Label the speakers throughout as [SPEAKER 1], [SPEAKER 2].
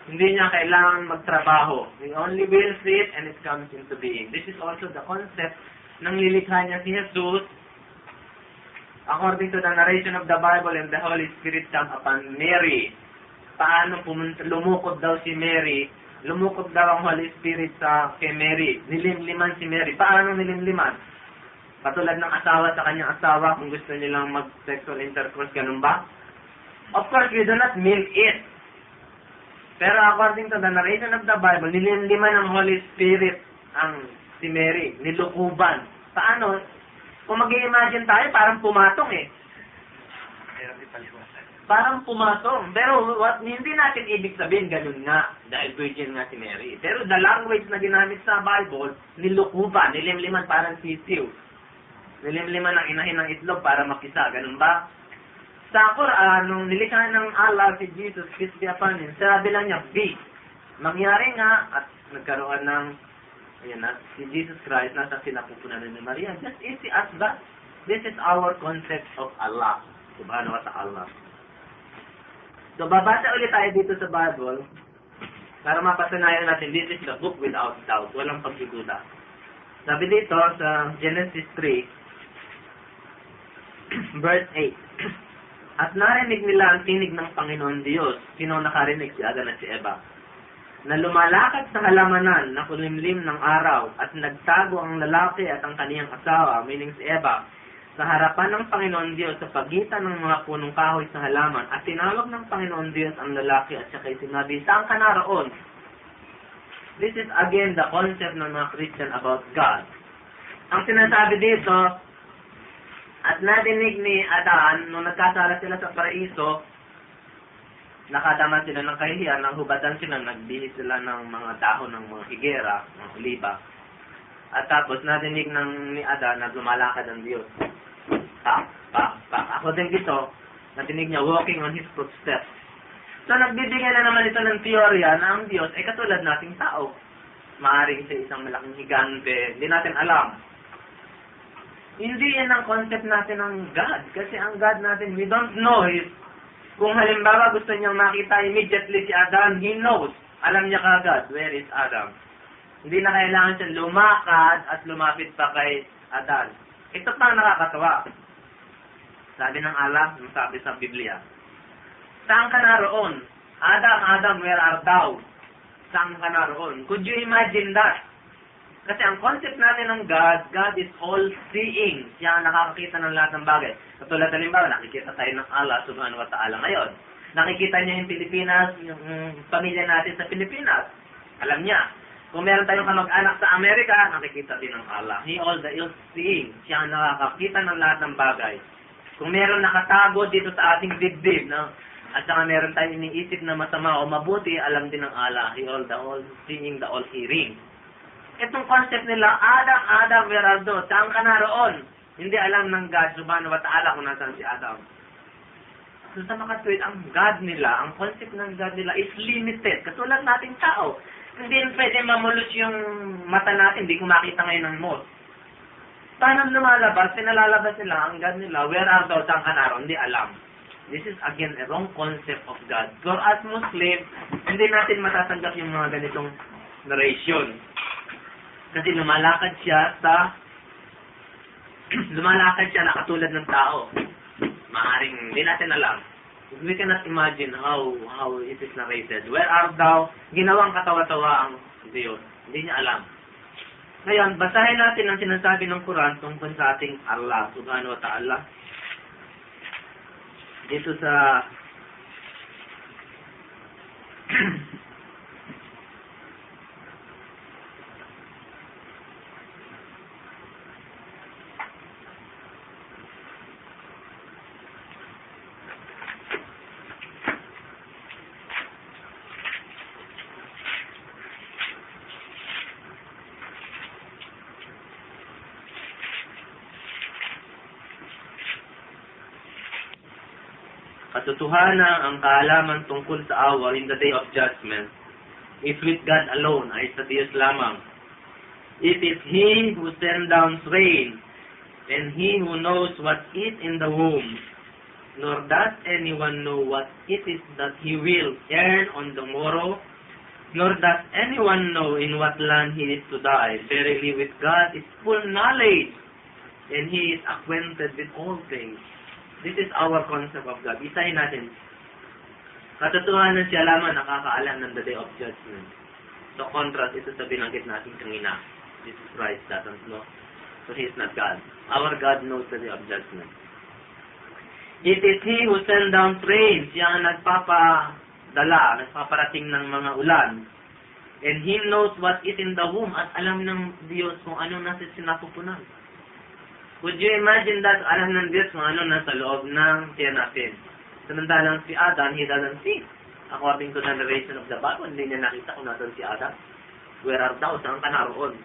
[SPEAKER 1] Hindi niya kailangan magtrabaho. He only wills it and it comes into being. This is also the concept ng lilikha niya si Jesus. According to the narration of the Bible, and the Holy Spirit come upon Mary. Paano lumukod daw si Mary? Lumukod daw ang Holy Spirit kay Mary. Nilimliman si Mary. Paano nilimliman? Patulad ng asawa sa kanyang asawa, kung gusto nilang mag-sexual intercourse, ganun ba? Of course, we do not milk it. Pero according to the narration of the Bible, nilimliman ng Holy Spirit si Mary. Nilukuban. Paano? Kung mag-i-imagine tayo, parang pumatong eh. Parang pumatong. Pero hindi natin ibig sabihin ganun nga, dahil virgin nga si Mary. Pero the language na ginamit sa Bible, nilukuban, nilimliman parang sisiw. Nilimliman ng inahin ng itlog para makisa, ganun ba? Sa Quran, nung nilikha ng Allah si Jesus, peace be upon him, sabi lang niya, be. Mangyari nga, at nagkaroon ng, si Jesus Christ, nasa sinapupunan ni Maria. Just easy as that. This is our concept of Allah, subhanahu wa ta'ala. So, babasa ulit tayo dito sa Bible para mapasanayan natin, this is the book without doubt. Walang pagdududa. Sabi dito sa Genesis 3, verse 8. At narinig nila ang tinig ng Panginoon Diyos. Sino nakarinig? Si Adan at si Eva. Na lumalakad sa halamanan na kulimlim ng araw at nagtago ang lalaki at ang kaniyang asawa, meaning si Eva, sa harapan ng Panginoon Diyos sa pagitan ng mga punong kahoy sa halaman, at tinawag ng Panginoon Diyos ang lalaki at siya'y sinabi, saan ka naroon? This is again the concept ng mga Christian about God. Ang sinasabi dito, at nadinig ni Adan, nung nagkasala sila sa paraiso, nakadama sila ng kahihiyan, naghubatan sila, nagbihis sila ng mga dahon ng mga higera, ng oliba. At tapos nadinig ni Adan na lumalakad ang Diyos. Ako din dito, natinig niya walking on his footsteps. So nagbibigay na naman ito ng teorya na ang Diyos ay katulad nating tao. Maaring sa isang malaking higante, hindi natin alam. Hindi yan ang concept natin ng God. Kasi ang God natin, we don't know if kung halimbawa gusto niyang makita immediately si Adam, he knows. Alam niya kagad, where is Adam? Hindi na kailangan siya lumakad at lumapit pa kay Adan. Ito pa nakakatawa. Sabi ng Allah, sabi sa Biblia, saan ka naroon? Adam, where art thou? Saan ka naroon? Could you imagine that? Kasi ang concept natin ng God is all-seeing. Siya ang nakakakita ng lahat ng bagay. Katulad halimbawa, nakikita tayo ng Allah subhanahu wa ta'ala ngayon. Nakikita niya yung Pilipinas, yung pamilya natin sa Pilipinas. Alam niya. Kung meron tayong kamag-anak sa Amerika, nakikita din ng Allah. He all-seeing. Siya ang nakakakita ng lahat ng bagay. Kung meron nakatago dito sa ating dibdib, no? At saka meron tayong iniisip na masama o mabuti, alam din ng Allah. He all-seeing, the all-hearing. Itong concept nila, Adam, where are thou? Saan ka naroon? Hindi alam ng God, subhanahu wa ta'ala, kung nasaan si Adam. So sa makatwid, ang God nila, ang concept ng God nila is limited. Katulad nating tao. Hindi pwede mamulos yung mata natin, hindi ko makita ngayon ng moth. Paano lumalabas? Pinalalabas nila, ang God nila, where are thou? Saan ka naroon? Hindi alam. This is again a wrong concept of God. For us Muslim, hindi natin matatanggap yung mga ganitong narration. Kasi lumalakad siya na katulad ng tao. Maaring hindi natin alam. We cannot imagine how it is narrated. Where art thou? Ginawang katawa-tawa ang Diyos. Hindi niya alam. Ngayon, basahin natin ang sinasabi ng Quran tungkol sa ating Allah subhanahu wa ta'ala. Dito sa katotohanan ang kaalaman tungkol sa awa in the day of judgment is with God alone, ay sa Diyos lamang. It is He who sends down rain, and He who knows what is in the womb, nor does anyone know what it is that He will earn on the morrow, Nor does anyone know in what land he is to die. Verily with God is full knowledge, and He is acquainted with all things. This is our concept of God. Isahin natin. Katotohanan siya lamang nakakaalam ng the day of judgment. So contrast ito sa binanggit natin kanina. Jesus Christ doesn't know. So He is not God. Our God knows the day of judgment. It is He who sends down rain. Siya ang nagpaparating ng mga ulan. And He knows what is in the womb. At alam ng Diyos kung anong nasa sinapupunan. Would you imagine that alam ng Diyos kung ano nasa loob ng tiyan natin? Samantalang si Adam, he doesn't see. According to the narration of the Bible, hindi niya nakita kung nasan si Adam. Where art thou? Saan ka naroon?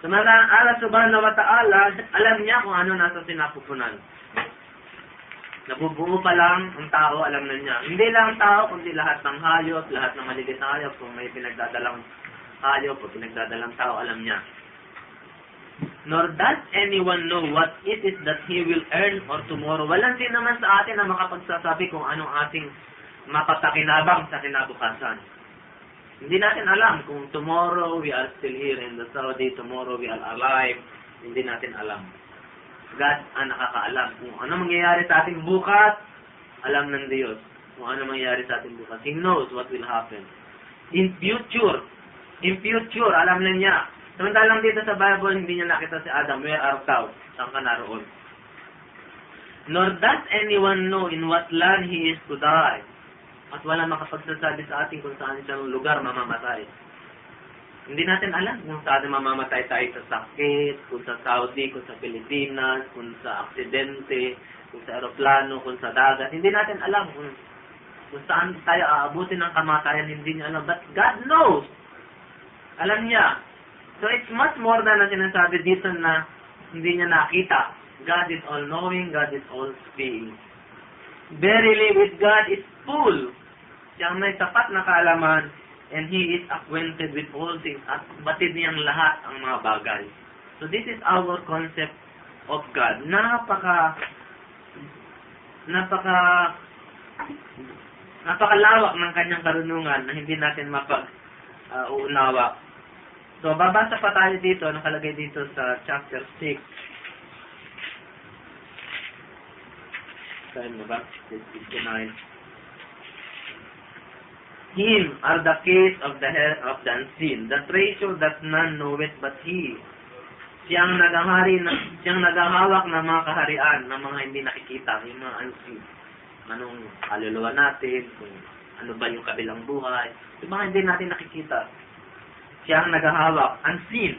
[SPEAKER 1] Samantalang Allah subhanahu wa ta'ala, alam niya kung ano nasa sinapupunan. Nabubuo pa lang ang tao, alam na niya. Hindi lang ang tao, kundi lahat ng hayop, lahat ng maligit na hayop, kung may pinagdadalang hayop o pinagdadalang tao, alam niya. Nor does anyone know what it is that he will earn or tomorrow. Walang sin naman sa atin na makapagsasabi kung anong ating mapapakinabang sa kinabukasan. Hindi natin alam kung tomorrow we are still here in the Saudi, tomorrow we are alive. Hindi natin alam. God ang nakakaalam. Kung ano mangyayari sa ating bukas, alam ng Diyos. Kung ano mangyayari sa ating bukas. He knows what will happen. In future, alam na niya. Samantalang dito sa Bible, hindi niya nakita si Adam. Where art thou? Saan ka naroon? Nor does anyone know in what land he is to die. At wala makapagsasabi sa atin kung saan siyang lugar mamamatay. Hindi natin alam kung saan mamamatay tayo sa sakit, kung sa Saudi, kung sa Pilipinas, kung sa aksidente, kung sa aeroplano, kung sa dagat. Hindi natin alam kung saan tayo aabutin ng kamatayan. Hindi niya alam. But God knows. Alam niya. So it's much more than na sinasabi dito na hindi niya nakita. God is all-knowing, God is all-seeing. Verily with God is full. Siyang may tapat na kaalaman, and He is acquainted with all things. At batid niyang lahat ang mga bagay. So this is our concept of God. Napakalawak ng kanyang karunungan na hindi natin mapag-uunawa. So, babasa pa tayo dito, nakalagay dito sa chapter 6. Saan mo ba? 59. Him are the case of the unseen, the treasure that none knoweth but He. Siyang naghahawak ng mga kaharian, ng mga hindi nakikita, yung mga unseen. Anong kaluluwa natin, kung ano ba yung kabilang buhay, yung mga hindi natin nakikita. Siyang naghahawak, unseen.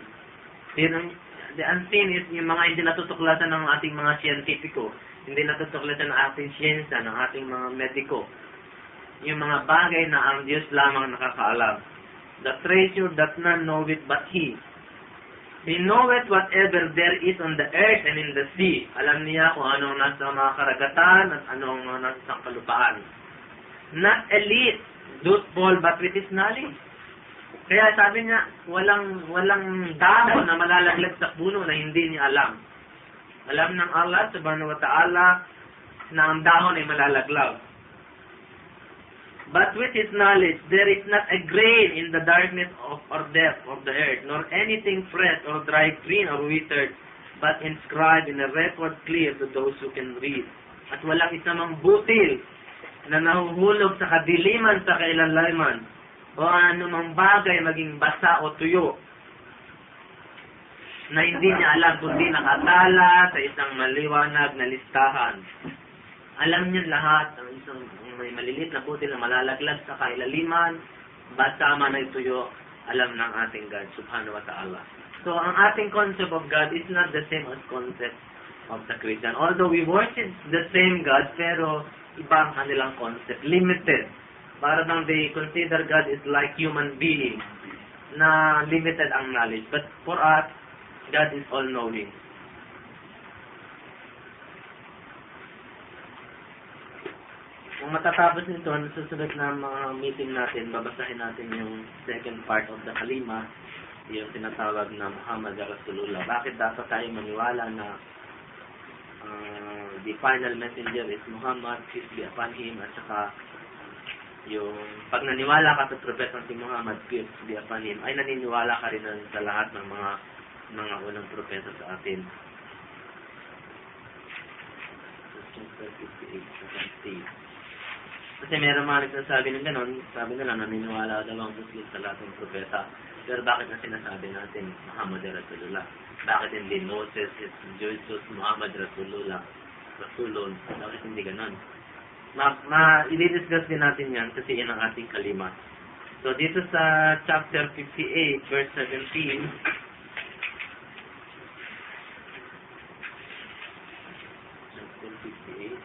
[SPEAKER 1] The unseen is yung mga hindi natutuklasan ng ating mga siyentipiko, hindi natutuklasan ng ating siyensya, ng ating mga mediko. Yung mga bagay na ang Diyos lamang nakakaalam. The treasure that none knoweth but He. He knoweth whatever there is on the earth and in the sea. Alam niya kung anong nasa mga karagatan at anong nasa sangkalupaan. Not elite, doth fall but with His knowledge. Kaya sabi niya, walang dahon na malalaglag sa puno na hindi niya alam. Alam ng Allah subhanahu wa ta'ala na ang dahon ay malalaglag. But with His knowledge, there is not a grain in the darkness or depth of the earth, nor anything fresh or dry, green or withered, but inscribed in a record clear to those who can read. At walang isamang butil na nahuhulog sa kadiliman sa kailaliman, o anumang bagay maging basa o tuyo na hindi niya alam kundi nakatala sa isang maliwanag na listahan. Alam niya lahat ng isang may malilit na butil na malalaglag sa kailaliman, basa man ay tuyo, alam ng ating God subhanahu wa ta'ala. So ang ating concept of God is not the same as concept of the Christian. Although we worship the same God, pero iba ang kanilang concept, limited. Para bang they consider God is like human being na limited ang knowledge. But for us, God is all-knowing. Kung matatapos nito, susunod na mga meeting natin, babasahin natin yung second part of the Kalima, yung tinatawag na Muhammad Rasulullah. Bakit dapat tayo maniwala na the final messenger is Muhammad, peace be upon him, at saka Yung pag naniwala ka sa propetang si Muhammad, peace be upon him, ay naniniwala ka rin sa lahat ng mga unang propeta sa atin. Kasi meron mga nagsasabi ng gano'n, sabi nila naniniwala daw ang Muslim sa lahat ng propeta. Pero bakit na sinasabi natin Muhammad Rasulullah? Bakit hindi Moses, Jesus, Muhammad Rasulullah, Rasulun? Bakit hindi gano'n? I-discuss din natin yan kasi yan ang ating kalimat. So dito sa chapter 58, verse 17, chapter 58,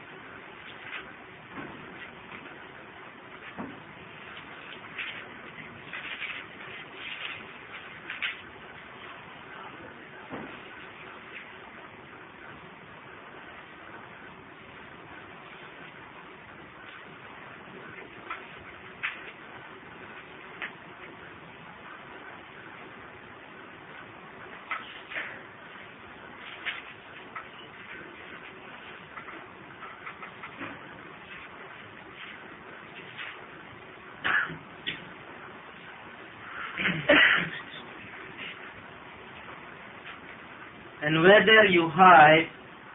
[SPEAKER 1] and whether you hide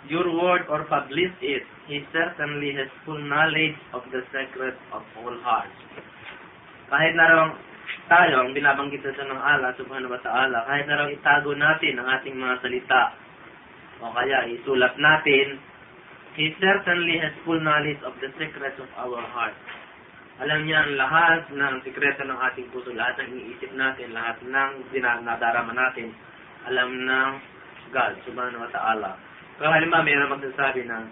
[SPEAKER 1] your word or publish it, he certainly has full knowledge of the secret of all hearts. Kahit na raw tayo, ang binabanggit ito ng Allah subhanahu wa ta'ala, kahit na raw itago natin ang ating mga salita, o kaya isulat natin, he certainly has full knowledge of the secrets of our hearts. Alam niya ang lahat ng sikreto ng ating puso, lahat ng iniisip natin, lahat ng nadarama natin, alam ng God, subhanahu wa ta'ala. Pero halimbawa, mayroon magsasabi na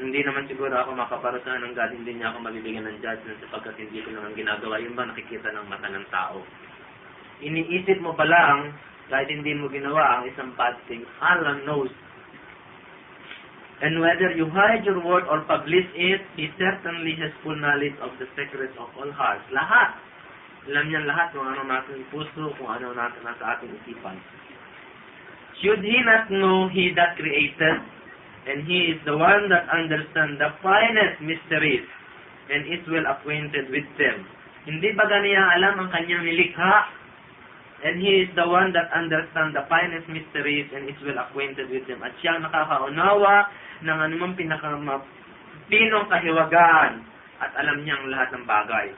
[SPEAKER 1] hindi naman siguro ako makaparusahan ng God, hindi niya ako mabibigyan ng judgment sapagkat hindi ko naman ginagawa. Yun ba nakikita ng mata ng tao? Iniisip mo pa lang, kahit hindi mo ginawa ang isang bad thing, Allah knows. And whether you hide your word or publish it, he certainly has full knowledge of the secrets of all hearts. Lahat. Alam niya lahat kung ano natin puso, kung ano natin nasa ating isipan. Should he not know he that created, and he is the one that understands the finest mysteries, and is well acquainted with them? Hindi ba ganiya alam ang kanyang nilikha? And he is the one that understands the finest mysteries, and is well acquainted with them. At siyang nakakaunawa ng anumang pinakamapinong kahiwagaan, at alam niyang lahat ng bagay.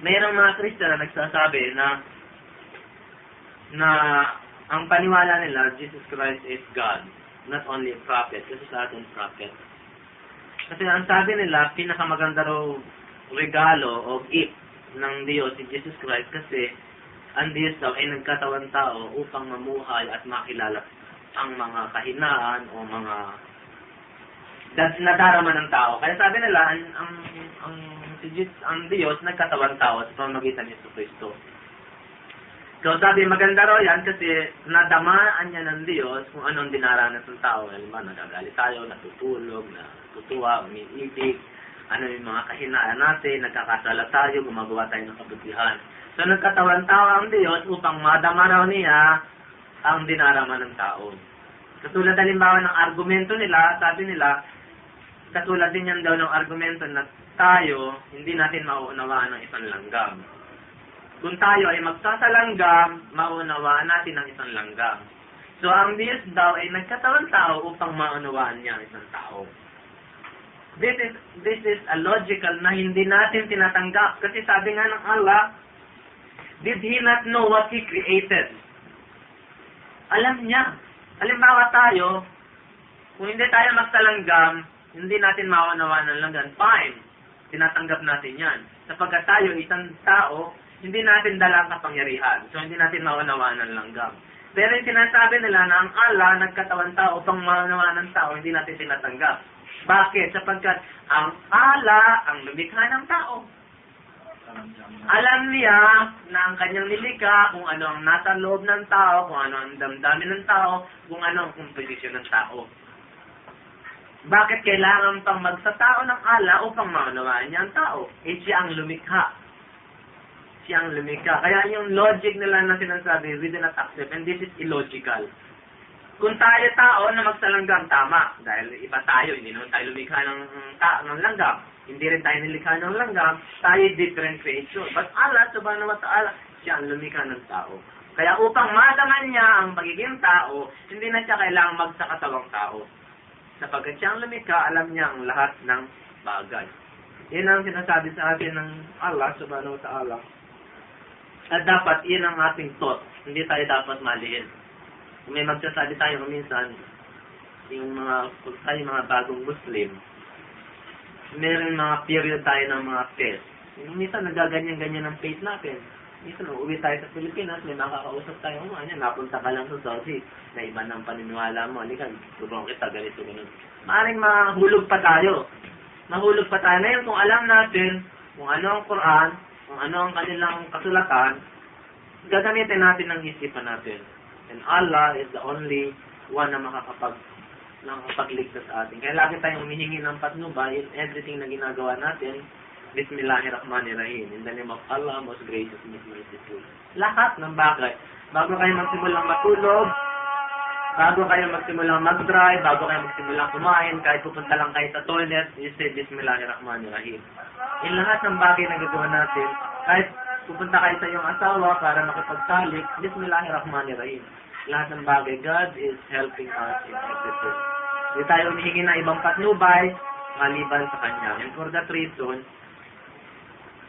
[SPEAKER 1] Mayroong mga Kristiyan na nagsasabi na ang paniwala nila, Jesus Christ is God, not only a prophet, kasi sa atin prophet. Kasi ang sabi nila, pinakamaganda raw regalo o gift ng Diyos si Jesus Christ kasi ang Diyos daw ay nagkatawan tao upang mamuhay at makilala ang mga kahinaan o mga nadarama ng tao. Kaya sabi nila, ang Diyos nagkatawan tao sa pamamagitan ni Kristo. So sabi, maganda raw yan kasi nadamaan niya ng Diyos kung anong dinaranas ng tao. Halimbawa, nagagalit tayo, natutulog, natutuwa, umiibig, ano yung mga kahinaan natin, nagkakasala tayo, gumagawa tayo ng kabutihan. So nagkatawan tao ang Diyos upang madama raw niya ang dinaraman ng tao. Katulad halimbawa ng argumento nila, sabi nila, katulad din yan daw ng argumento na tayo, hindi natin mauunawaan ng isang langgam. Kung tayo ay magsasalanggam, maunawaan natin ang isang langgam. So, ang Diyos daw ay nagkatawang tao upang maunawaan niya ang isang tao. This is a logical na hindi natin tinatanggap. Kasi sabi nga ng Allah, did He not know what He created? Alam niya. Halimbawa tayo, kung hindi tayo magsalanggam, hindi natin maunawaan ng langgam. Fine. Tinatanggap natin yan. Sapagkat tayo, isang tao, hindi natin dala ang kapangyarihan. So, hindi natin maunawaan ng langgam. Pero yung sinasabi nila na ang Allah nagkatawan tao upang maunawaan ng tao, hindi natin tinatanggap. Bakit? Sapagkat ang Allah ang lumikha ng tao. Alam niya na ang kanyang nilikha, kung ano ang nasa loob ng tao, kung ano ang damdamin ng tao, kung ano ang komposisyon ng tao. Bakit kailangan pang magsatao ng Allah upang maunawaan niya ang tao? Siya ang lumikha. Siyang lumikha. Kaya yung logic nila na sinasabi, we do not accept, and this is illogical. Kung tayo tao na magsalanggam, tama. Dahil iba tayo, hindi naman tayo lumikha ng langgam. Hindi rin tayo nilikha ng langgam, tayo different creation. But Allah subhanahu wa ta'ala, siya ang lumikha ng tao. Kaya upang madangan niya ang magiging tao, hindi na siya kailangang magsakatawang tao. Sapagkat siyang lumikha, alam niya ang lahat ng bagay. Yan ang sinasabi sa atin ng Allah subhanahu wa ta'ala. At dapat, yan ang ating thought. Hindi tayo dapat maliin. Kung may magsasabi tayo minsan, yung mga bagong Muslim, meron mga period tayo ng mga faith. Minsan nagaganyan-ganyan ang faith natin. Minsan uuwi tayo sa Pilipinas, may makakausap tayo, napunta ka lang sa Saudi, na iba ng paniniwala mo, halika, tulong kita, ganito, ganito. Maaring mahulog pa tayo. Mahulog pa tayo. Ngayon, kung alam natin kung ano ang Quran, kung ano ang kanilang kasulatan, gagamitin natin ang isipan natin. And Allah is the only one na makakapagligtas sa atin. Kaya lagi tayong humihingi ng patnubay in everything na ginagawa natin. Bismillahirrahmanirrahim. In the name of Allah, most gracious, most merciful. Lahat ng bagay. Bago kayo magsimulang matulog, bago kayo magsimulang mag-drive, bago kayo magsimulang kumain, kahit pupunta lang kayo sa toilet, you say Bismillahirrahmanirrahim. In lahat ng bagay na gagawin natin, kahit pupunta kayo sa iyong asawa para makipagsalik, Bismillahirrahmanirrahim. Lahat ng bagay, God is helping us in everything. Hindi tayo humihingi na ibang patnubay, maliban sa Kanya. And for that reason,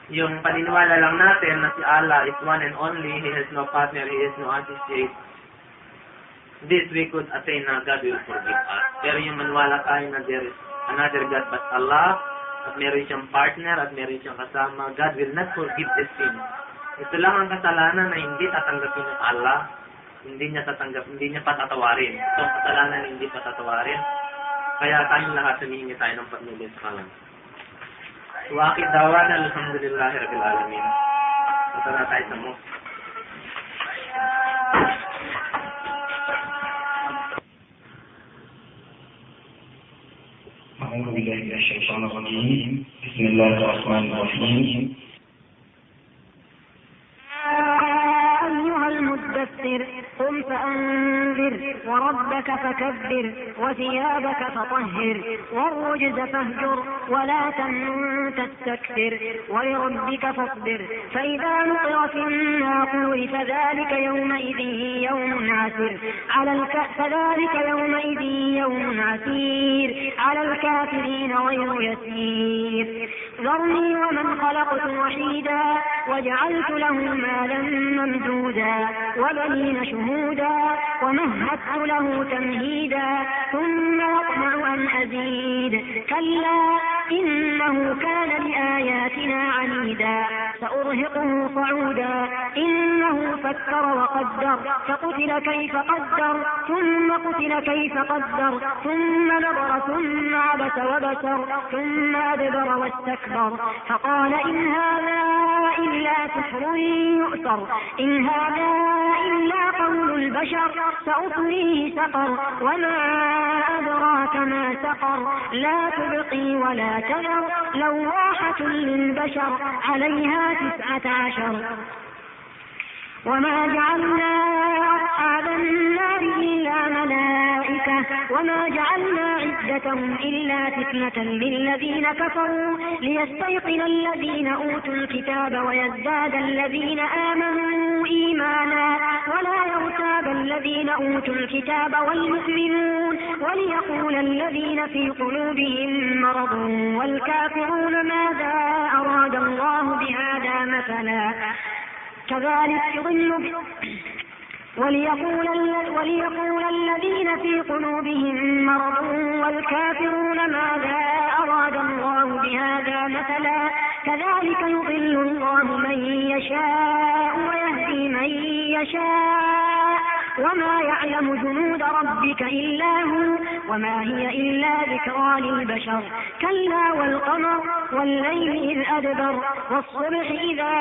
[SPEAKER 1] yung paniniwala lang natin na si Allah is one and only, He has no partner, He has no associate. This we could attain na God will forgive us. Pero yung maniwala tayo na there is another God but Allah, at meron siyang partner, at meron siyang kasama, God will not forgive the sin. Ito lang ang kasalanan na hindi tatanggapin ng Allah, hindi niya patatawarin. Ito ang kasalanan na hindi patatawarin. Kaya tayong lahat humihingi tayo ng patnubay sa Kanya. Wa akhir dawana alhamdulillahi rabbil alamin. Punta na tayo sa mo.
[SPEAKER 2] أعوذ بالله من الشيطان الرجيم بسم الله الرحمن الرحيم
[SPEAKER 3] أيها المدثر قم فأنذر وربك فكبر وثيابك فطهر والرجز فاهجر ولا تمنن تستكثر ولربك فاصبر فإذا نقر في الناقور فذلك يومئذ يوم عسير على الكافرين غير يسير ذرني ومن خلقت وحيدا وجعلت له مالا ممدودا وبنين شهودا ومهدت له تمهيدا ثم يطمع أن أزيد كلا إنه كان لآياتنا عنيدا سأرهقه صعودا إنه فكر وقدر فقتل كيف قدر ثم قتل كيف قدر ثم نظر ثم عبس وبسر ثم أدبر واستكبر فقال إن هذا إلا سحر يؤثر إن هذا إلا قول البشر سأصليه سقر وما أدراك ما سقر لا تبقي ولا تذر لواحة للبشر عليها 19 وما جعلنا أصحاب النار إلا ملائكة وما جعلنا عدتهم إلا فتنة للذين كفروا ليستيقن الذين أوتوا الكتاب ويزداد الذين آمنوا إيمانا ولا يرتاب الذين أوتوا الكتاب والمؤمنون وليقول الذين في قلوبهم مرض والكافرون ماذا أراد الله بهذا مثلا كذلك يضل وليقول الذين في قلوبهم مرض والكافرون ماذا أراد الله بهذا مثلا كذلك يضل الله من يشاء ويهدي من يشاء وما يعلم جنود ربك إلا هو وما هي إلا ذكرى للبشر كلا والقمر والليل إذ أدبر والصبح إذا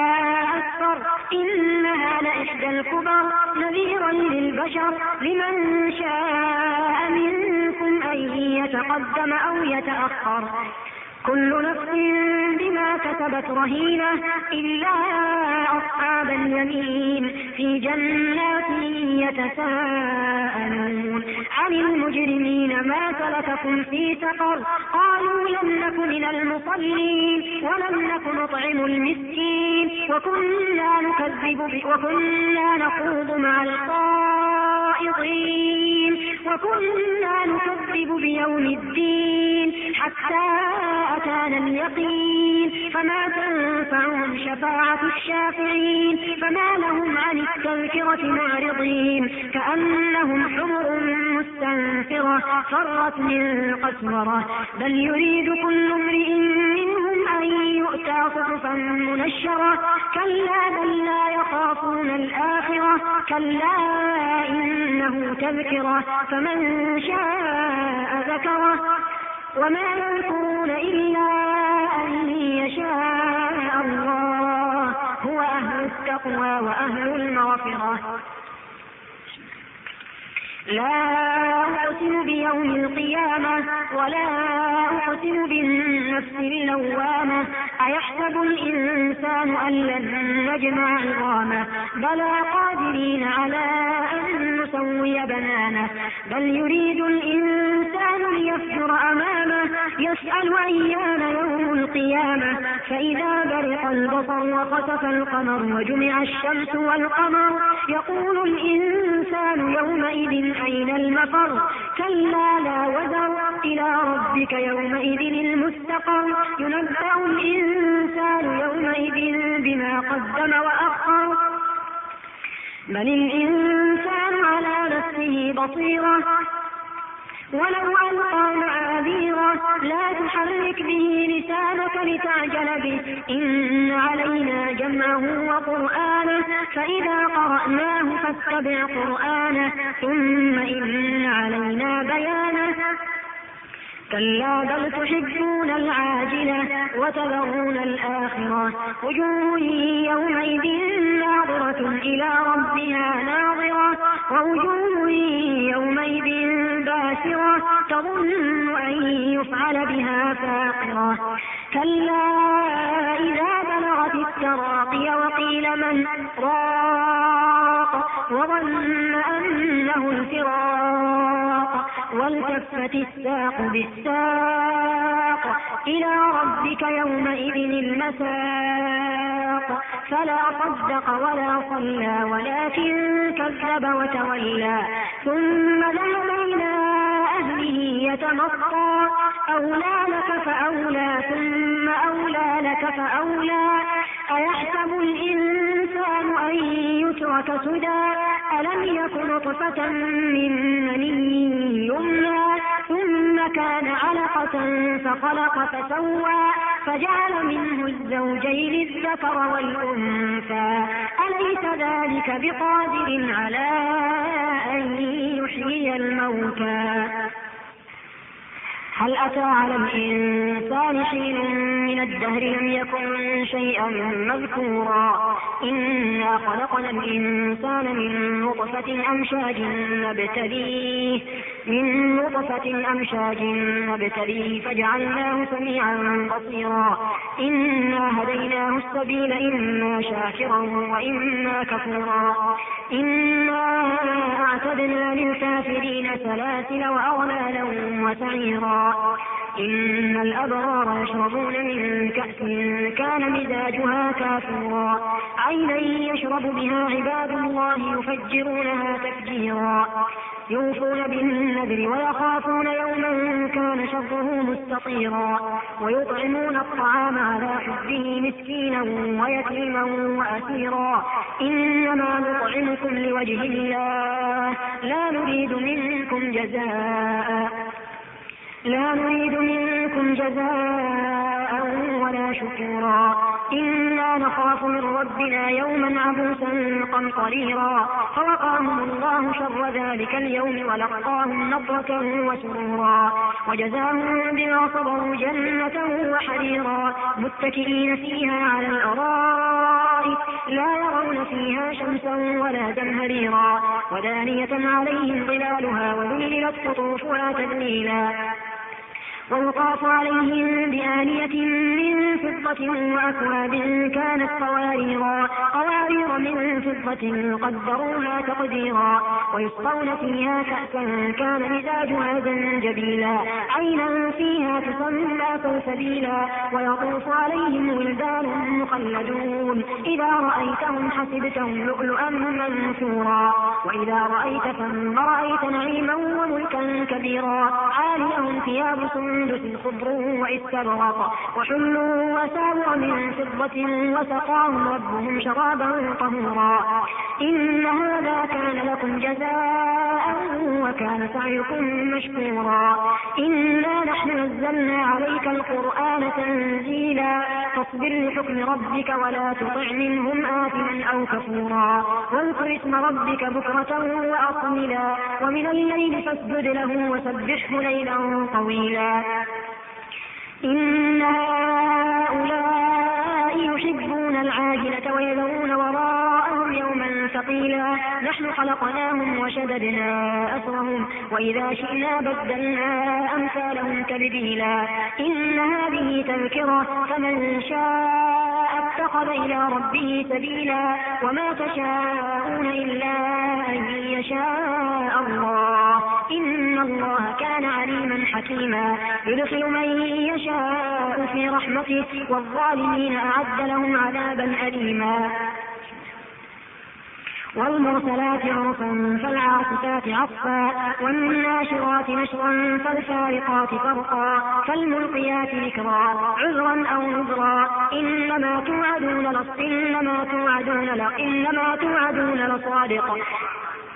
[SPEAKER 3] أسفر إنها لإحدى الكبر نذيرا للبشر لمن شاء منكم أن يتقدم أو يتأخر كل نفس بما كسبت رهينة إلا أصحاب اليمين في جنات يتساءلون عن المجرمين ما سلككم في سقر قالوا لم نك من المصلين ولم نك نطعم المسكين وكنا نخوض مع الخائضين وكنا نكذب بيوم الدين حتى أتانا اليقين فما تنفعهم شفاعة الشافعين فما لهم عن التذكرة معرضين كأنهم حمر مستنفرة فرت من قسورة بل يريد كل امرئ منهم أن يؤتى صحفا منشرة كلا بل لا يخافون الآخرة كلا إنه تذكرة فمن شاء ذكره وما يذكرون إلا أن يشاء الله هو أهل التقوى وأهل المغفرة لا أقسم بيوم القيامة ولا أقسم بالنفس اللوامة أيحسب الإنسان أن لن نجمع عظامه بلى قادرين على أن نسوي بنانه بل يريد الإنسان ليفجر أمامه يسأل أيان يوم القيامة فإذا برق البصر وخسف القمر وجمع الشمس والقمر يقول الإنسان يومئذ أين المفر كلا لا وزر إلى ربك يومئذ المستقر ينبأ الإنسان يومئذ بما قدم وأخر بل الإنسان على نفسه بصيرة ولو ألقى معاذيره لا تحرك به لسانك لتعجل به إن علينا جمعه وقرآنه فإذا قرأناه فاتبع قرآنه ثم إن علينا بيانه كلا بل تحبون العاجلة وتذرون الآخرة وجوه يومئذ ناظرة إلى ربها ناظرة ووجوه يومئذ باسرة تظن أن يفعل بها فاقرة كلا إذا بلغت التراقي وقيل من راق وظن أنه الفراق والتفت الساق بالساق إلى ربك يومئذ المساق فلا صدق ولا صلى ولكن كذب وتولى ثم ذهب إلى أهله يتمطى أولى لك فأولى ثم أولى لك فأولى أيحسب الإنسان أن يترك سدى ألم يك نطفة من مني يمنى ثم كان علقة فخلق فسوى فجعل منه الزوجين الذكر والأنثى أليس ذلك بقادر على أن يحيي الموتى هل أتى على الإنسان حين من الدهر لم يكن شيئا مذكورا إنا خلقنا الإنسان من نطفة أمشاج نبتليه فجعلناه سميعا بصيرا إنا هديناه السبيل إما شاكرا وإما كفورا إنا أعتدنا للكافرين سلاسل وأغلالا وسعيرا إن الأبرار يشربون من كأس كان مزاجها كافورا عينا يشرب بها عباد الله يفجرونها تفجيرا يوفون بالنذر ويخافون يوما كان شره مستطيرا ويطعمون الطعام على حبه مسكينا ويتيما وأسيرا إنما نطعمكم لوجه الله لا نريد منكم جزاء ولا شكورا إنا نخاف من ربنا يوما عبوسا قمطريرا فوقاهم الله شر ذلك اليوم ولقاهم نضرة وسرورا وجزاهم بما صبروا جنة وحريرا متكئين فيها على الأرائك لا يرون فيها شمسا ولا زمهريرا ودانية عليهم ظلالها وذللت قطوفها تذليلا ويطاف عليهم بآنية من فضة وأكواب كانت قوارير من فضة قدروها تقديرا ويسقون فيها كأسا كان مزاجها زنجبيلا عينا فيها تسمى سلسبيلا ويطوف عليهم ولدان مخلدون إذا رأيتهم حسبتهم لؤلؤا منثورا وإذا رأيت ثم رأيت نعيما وملكا كبيرا عاليهم ثياب سندس خضر واستبرق وحلوا وساور من فضة وسقاهم ربهم شرابا طهورا إن هذا كان لكم جزاء وكان سعيكم مشكورا إنا نحن نزلنا عليك القرآن تنزيلا فاصبر لحكم ربك ولا تطع منهم آثما أو كفورا واذكر اسم ربك بكرة وأصيلا ومن الليل فاسجد له وسبحه ليلا طويلا إن هؤلاء يحبون العاجلة ويذرون وراءهم يوما ثقيلا نحن خلقناهم وشددنا أسرهم وإذا شئنا بدلنا أمثالهم تبديلا إن هذه تذكرة فمن شاء اتخذ إلى ربه سبيلا وما تشاءون إلا أن يشاء الله إن الله كان عليما حكيما يدخل من يشاء في رحمته والظالمين أعد لهم عذابا أليما والمرسلات عرفا فالعاصفات عصفا والناشرات نشرا فالفارقات فرقا فالملقيات ذكرا عذرا أو نذرا إنما توعدون لصادق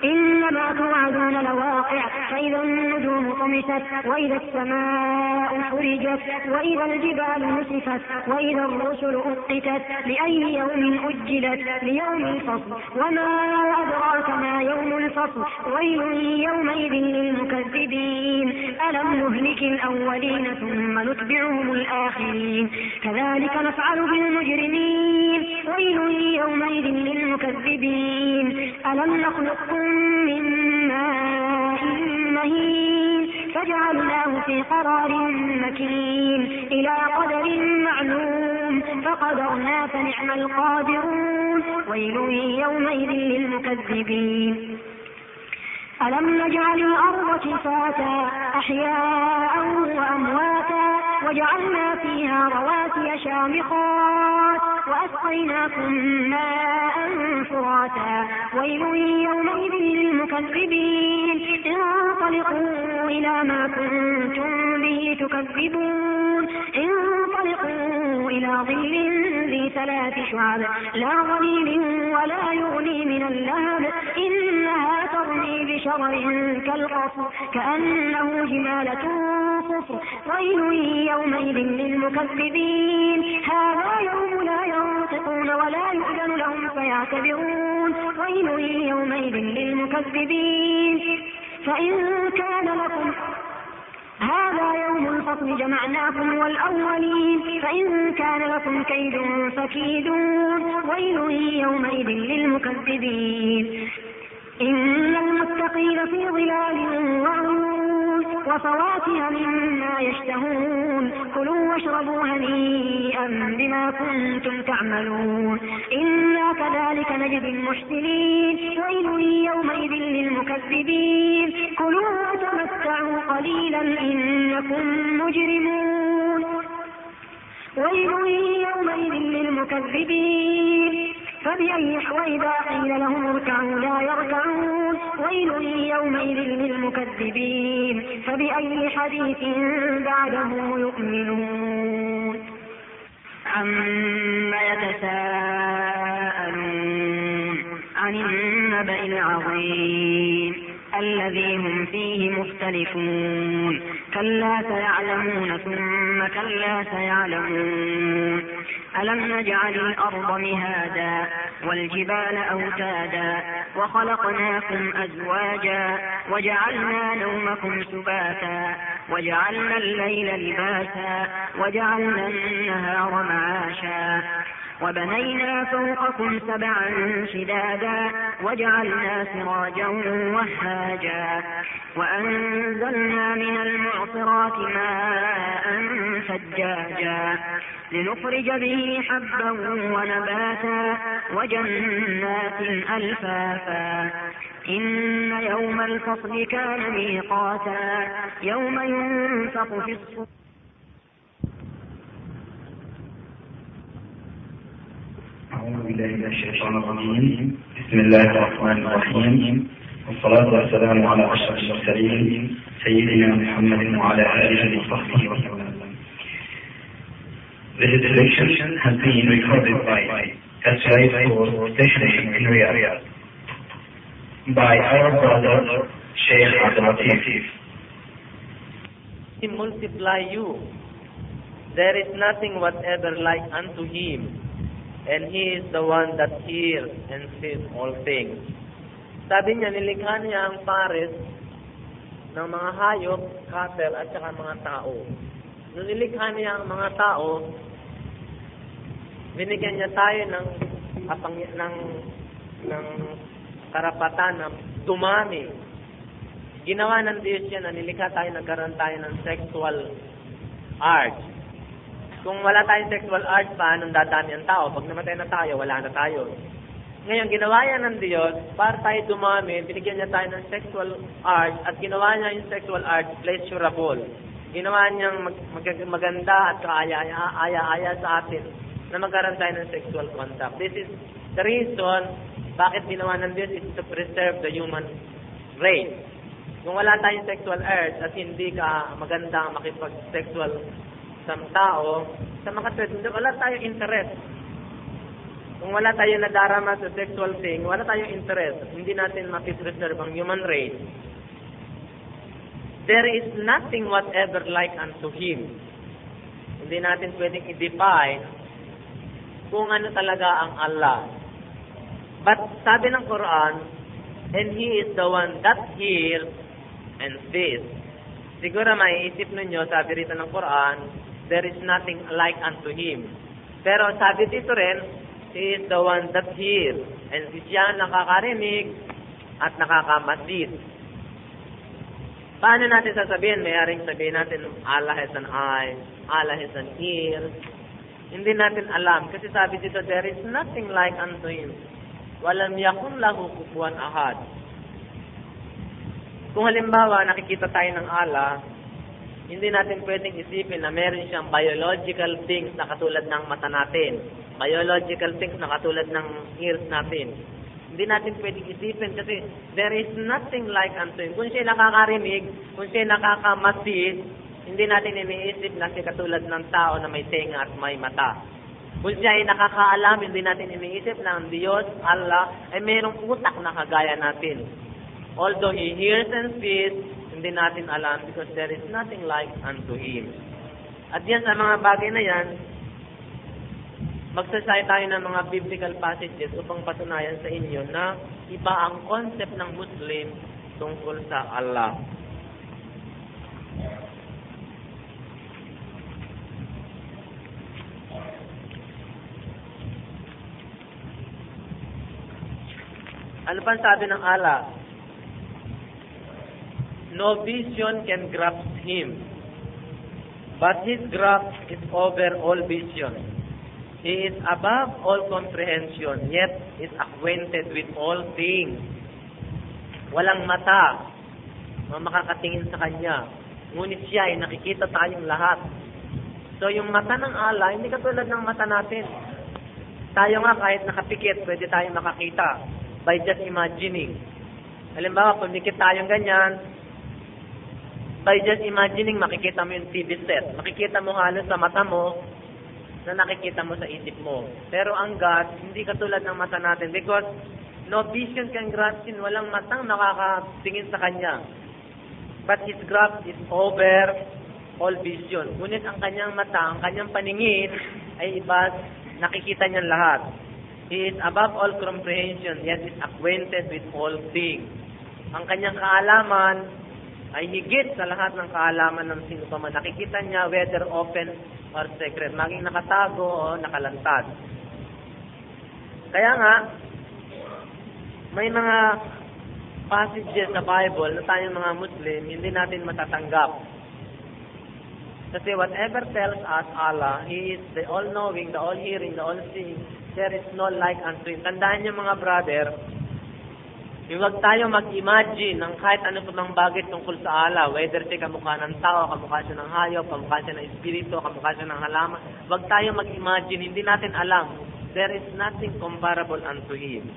[SPEAKER 3] إنما توعدون لواقع فإذا النجوم طمست وإذا السماء فرجت وإذا الجبال نسفت وإذا الرسل أقتت لأي يوم أجلت ليوم الفصل وما أدراك ما يوم الفصل ويل يومئذ للمكذبين ألم نهلك الأولين ثم نتبعهم الآخرين كذلك نفعل بالمجرمين ويل يومئذ للمكذبين ألم نخلقكم من ماء مهين فجعلناه في قرار مكين إلى قدر معلوم فقدرنا فنعم القادرون ويل يومئذ للمكذبين ألم نجعل الأرض كفاتا أحياء وأمواتا وجعلنا فيها رواسي شامخات وأسقيناكم ماء فراتا ويل يومئذ للمكذبين انطلقوا إلى ما كنتم به تكذبون انطلقوا إلى ظل ذي 3 شعب لا ظليل ولا يغني من اللهب إنها ترمي بشرر كالقصر كأنه جمالة صفر ويل يومئذ للمكذبين هذا يوم لا ينطقون ولا يؤذن لهم فيعتذرون ويل يومئذ للمكذبين فإن كان لكم هذا يوم الفصل جمعناكم والأولين فإن كان لكم كيد فكيدون ويل يومئذ للمكذبين إن المتقين في ظلال وعيون وفواكه مما يشتهون كلوا واشربوا هنيئا بما كنتم تعملون إنا كذلك نجزي المحسنين ويل يومئذ للمكذبين كلوا وتمتعوا قليلا إنكم مجرمون ويل يومئذ للمكذبين وإذا قيل لهم اركعوا لا يركعون ويل يومئذ للمكذبين فبأي حديث بعده يؤمنون عما يتساءلون عن النبأ العظيم الذي هم فيه مختلفون كلا سيعلمون ثم كلا سيعلمون ألم نجعل الأرض مهادا والجبال أوتادا وخلقناكم أزواجا وجعلنا نومكم سباتا وجعلنا الليل لباسا وجعلنا النهار معاشا وبنينا فوقكم سبعا شدادا وجعلنا سراجا وهاجا وأنزلنا من المعصرات ماء ثجاجا لنخرج به حبا ونباتا وجنات ألفافا إن يوم الفصل كان ميقاتا يوم ينفق في الصور.
[SPEAKER 2] أعوذ بالله من الشيطان الرجيم. بسم الله الرحمن الرحيم، والصلاة والسلام على أشرف المرسلين سيدنا محمد وعلى آله وصحبه وسلم. This lecture has been recorded by Asrai School Station in Riyadh by our brother Sheikh Abdul Latif.
[SPEAKER 1] He multiply you. There is nothing whatever like unto him, and he is the one that hears and sees all things. Sabi niya, nilikha niya ang pares ng mga hayop, cattle, at saka mga tao. Nung nilikha niya ang mga tao, binigyan niya tayo ng karapatan na dumami. Ginawa ng Diyos yan na nilikha tayo, nagkaroon tayo ng sexual urge. Kung wala tayong sexual urge pa, anong dadami ang tao? Pag namatay na tayo, wala na tayo. Ngayon, ginawa yan ng Diyos, para tayo dumami, binigyan niya tayo ng sexual urge, at ginawa niya yung sexual urge pleasurable. Ginawa niyang maganda at kaaya-aya sa atin na magkaroon tayo ng sexual contact. This is the reason bakit ginawa ng Diyos is to preserve the human race. Kung wala tayong sexual urge at hindi ka maganda makipag-sexual sa tao, sa mga tao, wala tayong interest. Kung wala tayong nadarama sa sexual thing, wala tayong interest. Hindi natin mapipreserve ang human race. There is nothing whatever like unto Him. Hindi natin pwedeng i-define kung ano talaga ang Allah. But sabi ng Quran, and He is the one that hears and sees. Siguro maiisip ninyo, sabi rito ng Quran, there is nothing like unto Him. Pero sabi dito rin, He is the one that hears. And siya nakakarinig at nakakamasid. Paano natin sasabihin? Mayaring sabihin natin, Allah has an eye, Allah has an ear. Hindi natin alam. Kasi sabi dito, there is nothing like unto Him. Walam yakun lahu kufuwan ahad. Kung halimbawa, nakikita tayo ng Allah, hindi natin pwedeng isipin na meron siyang biological things na katulad ng mata natin. Biological things na katulad ng ears natin. Hindi natin pwedeng isipin kasi there is nothing like unto Him. Kung siya nakakarinig, kung siya nakakamasid, hindi natin iniisip na siya katulad ng tao na may tenga at may mata. Kung siya ay nakakaalam, hindi natin iniisip na ang Diyos, Allah, ay mayroong utak na kagaya natin. Although He hears and sees, hindi natin alam because there is nothing like unto Him. At yan sa mga bagay na yan, magsasay tayo ng mga biblical passages upang patunayan sa inyo na iba ang concept ng Muslim tungkol sa Allah. Ano pa sabi ng Allah? No vision can grasp Him, but His grasp is over all vision. He is above all comprehension, yet is acquainted with all things. Walang mata na makakatingin sa Kanya, ngunit siya ay nakikita tayong lahat. So yung mata ng Allah, hindi katulad ng mata natin. Tayo nga kahit nakapikit, pwede tayong makakita by just imagining. Halimbawa, kung dikit tayong ganyan, by just imagining, makikita mo yung TV set. Makikita mo halos sa mata mo na nakikita mo sa isip mo. Pero ang God, hindi katulad ng mata natin because no vision can grasp Him. Walang matang nakakatingin sa Kanya. But His grasp is over all vision. Ngunit ang Kanyang mata, ang Kanyang paningin ay iba, nakikita niya lahat. He is above all comprehension, yet is acquainted with all things. Ang Kanyang kaalaman ay higit sa lahat ng kaalaman ng sino pa man. Nakikita niya whether open or secret, maging nakatago o nakalantad. Kaya nga, may mga passages sa Bible na tayong mga Muslim, hindi natin matatanggap. Kasi whatever tells us Allah, He is the all-knowing, the all-hearing, the all-seeing. There is no like unto Him. Tandaan niyo mga brother, huwag tayo mag-imagine ng kahit ano pa mang bagay tungkol sa Allah, whether siya kamukha ng tao, kamukha siya ng hayop, kamukha siya ng espiritu, kamukha siya ng halaman. Huwag tayo mag-imagine, hindi natin alam. There is nothing comparable unto Him.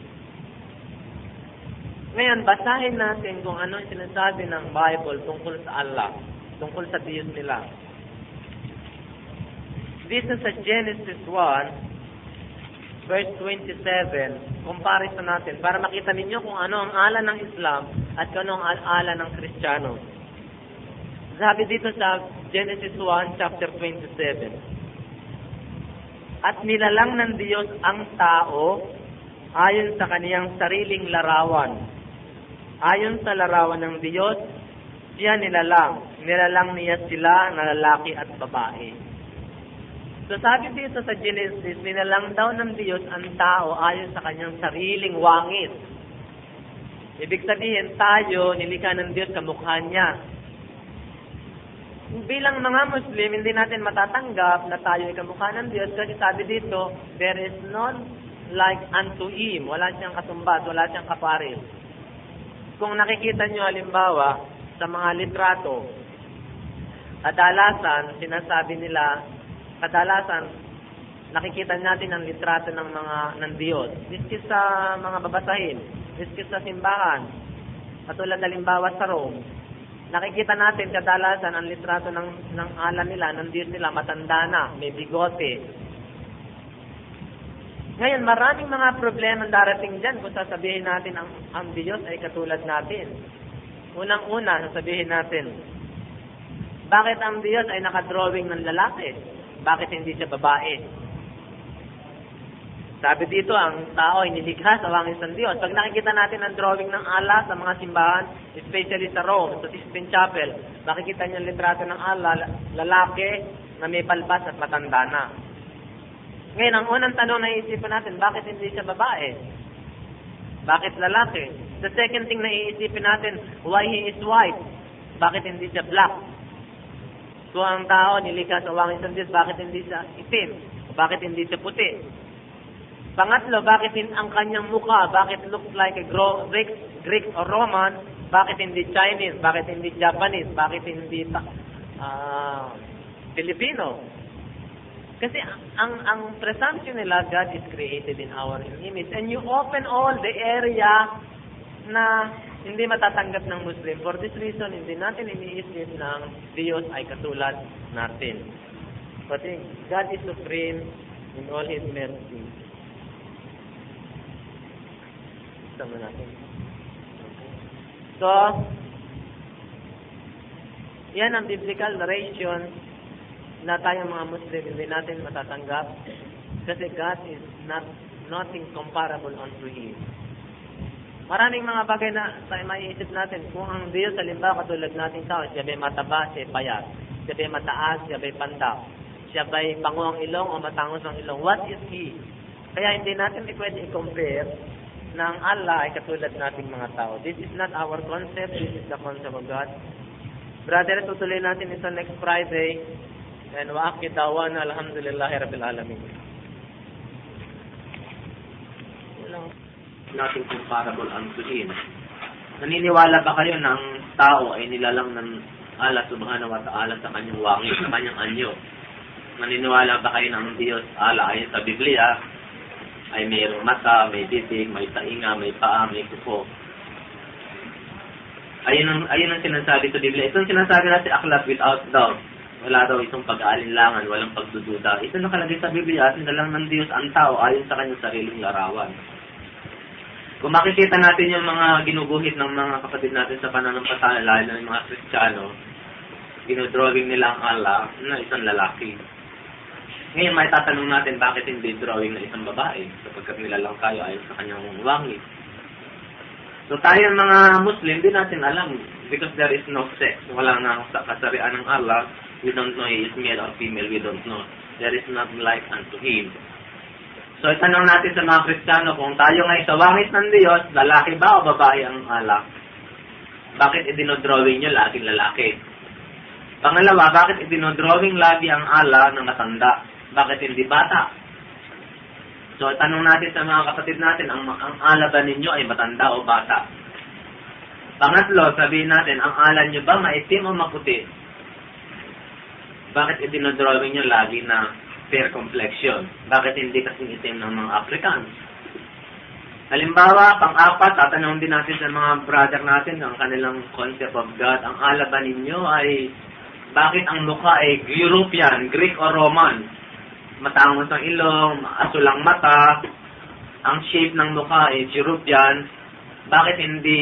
[SPEAKER 1] Ngayon, basahin natin kung ano yung sinasabi ng Bible tungkol sa Allah, tungkol sa Diyos nila. Dito sa Genesis 1, verse 27, comparison natin para makita ninyo kung ano ang ala ng Islam at kung ano ang ala ng Kristiyano. Sabi dito sa Genesis 1, chapter 27, at nilalang ng Diyos ang tao ayon sa kaniyang sariling larawan. Ayon sa larawan ng Diyos, siya nilalang. Nilalang niya sila na lalaki at babae. So sabi dito sa Genesis, nilalang daw ng Diyos ang tao ayon sa kanyang sariling wangit. Ibig sabihin, tayo, nilikha ng Diyos sa mukha niya. Bilang mga Muslim, hindi natin matatanggap na tayo ay kamukha ng Diyos kasi sabi dito, there is none like unto Him. Wala siyang katumbas, wala siyang kapares. Kung nakikita nyo halimbawa sa mga litrato, kadalasan, sinasabi nila, nakikita natin ang litrato ng Diyos. Diskis sa mga babasahin, diskis sa simbahan, katulad halimbawa sa Rome. Nakikita natin kadalasan ang litrato ng ala nila, ng Diyos nila, matanda na, may bigote. Ngayon, maraming mga problema darating dyan kung sasabihin natin ang Diyos ay katulad natin. Unang-una, sasabihin natin, bakit ang Diyos ay nakadrawing ng lalaki? Bakit hindi siya babae? Sabi dito, ang tao ay nilikha sa wangis ng Diyos. Pag nakikita natin ang drawing ng Allah sa mga simbahan, especially sa Rome, sa Sistine Chapel, makikita niyo ang litrato ng Allah, lalaki na may balbas at matanda na. Ngayon, ang unang tanong na iisipin natin, bakit hindi siya babae? Bakit lalaki? The second thing na iisipin natin, why he is white? Bakit hindi siya black? Kung ang tao nilikha sa wangis ng Diyos, bakit hindi siya itim? Bakit hindi siya puti? Pangatlo, bakit ang kanyang mukha, bakit looks like a Greek or Roman? Bakit hindi Chinese? Bakit hindi Japanese? Bakit hindi Filipino? Kasi ang presumption nila, God is created in our image. And you open all the area na hindi matatanggap ng Muslim. For this reason, hindi natin iniisip ng Diyos ay katulad natin. But God is supreme in all His mercy. Sama natin. So, yan ang biblical narration na tayong mga Muslim hindi natin matatanggap kasi God is nothing comparable unto Him. Maraming mga bagay na tayo maiisip natin. Kung ang Diyos, halimbawa, katulad natin tao, siya ba'y mataba, siya payat, siya ba'y mataas, siya ba'y pandak, siya ba'y pango ang ilong o matangos ang ilong. What is He? Kaya hindi natin pwede i-compare na ang Allah ay katulad nating mga tao. This is not our concept, this is the concept of God. Brother, tutuloy natin ito next Friday. And wa'akid dawana, alhamdulillahi rabbil alamin. Nothing comparable unto Him. Naniniwala ba kayo na ang tao ay nilalang ng Allah subhanahu wa ta'ala sa kanyang wangis, sa kanyang anyo? Naniniwala ba kayo na ang Diyos, Allah, ayon sa Biblia, ay mayroong mata, may bibig, may tainga, may paa, may kuko? Ayun ang sinasabi sa Biblia. Ito ang sinasabi natin akhlaq without doubt. Wala daw itong pag-aalinlangan, walang pagdududa. Ito nakalagay sa Biblia at nilalang ng Diyos ang tao ayon sa kanyang sariling larawan. Kung makikita natin yung mga ginuguhit ng mga kapatid natin sa pananampalataya, lalo na yung mga Kristiyano, ginodrawing nila ang Allah na isang lalaki. Ngayon, may tatanong natin bakit hindi drawing na isang babae sapagkat nilalang tayo ayon sa kanyang wangit. So tayo mga Muslim, di natin alam because there is no sex. Wala nga sa kasarian ng Allah. We don't know he is male or female. We don't know. There is not like unto Him. So, itanong natin sa mga Kristiyano kung tayo ngayon sa wangit ng Diyos, lalaki ba o babae ang ala? Bakit idinodrawing nyo laging lalaki? Pangalawa, bakit idinodrawing lagi ang ala ng matanda? Bakit hindi bata? So, itanong natin sa mga kapatid natin, ang ala ba ninyo ay matanda o bata? Pangatlo, sabihin natin, ang ala nyo ba maitim o maputi? Bakit idinodrawing nyo lagi na fair complexion? Bakit hindi kasing itim ng mga Africans? Halimbawa, pang-apat, tatanong din natin sa mga brother natin ang kanilang concept of God. Ang ala ba ninyo ay, bakit ang mukha ay European, Greek o Roman? Matangos ang ilong, asul ang mata, ang shape ng mukha ay European. Bakit hindi,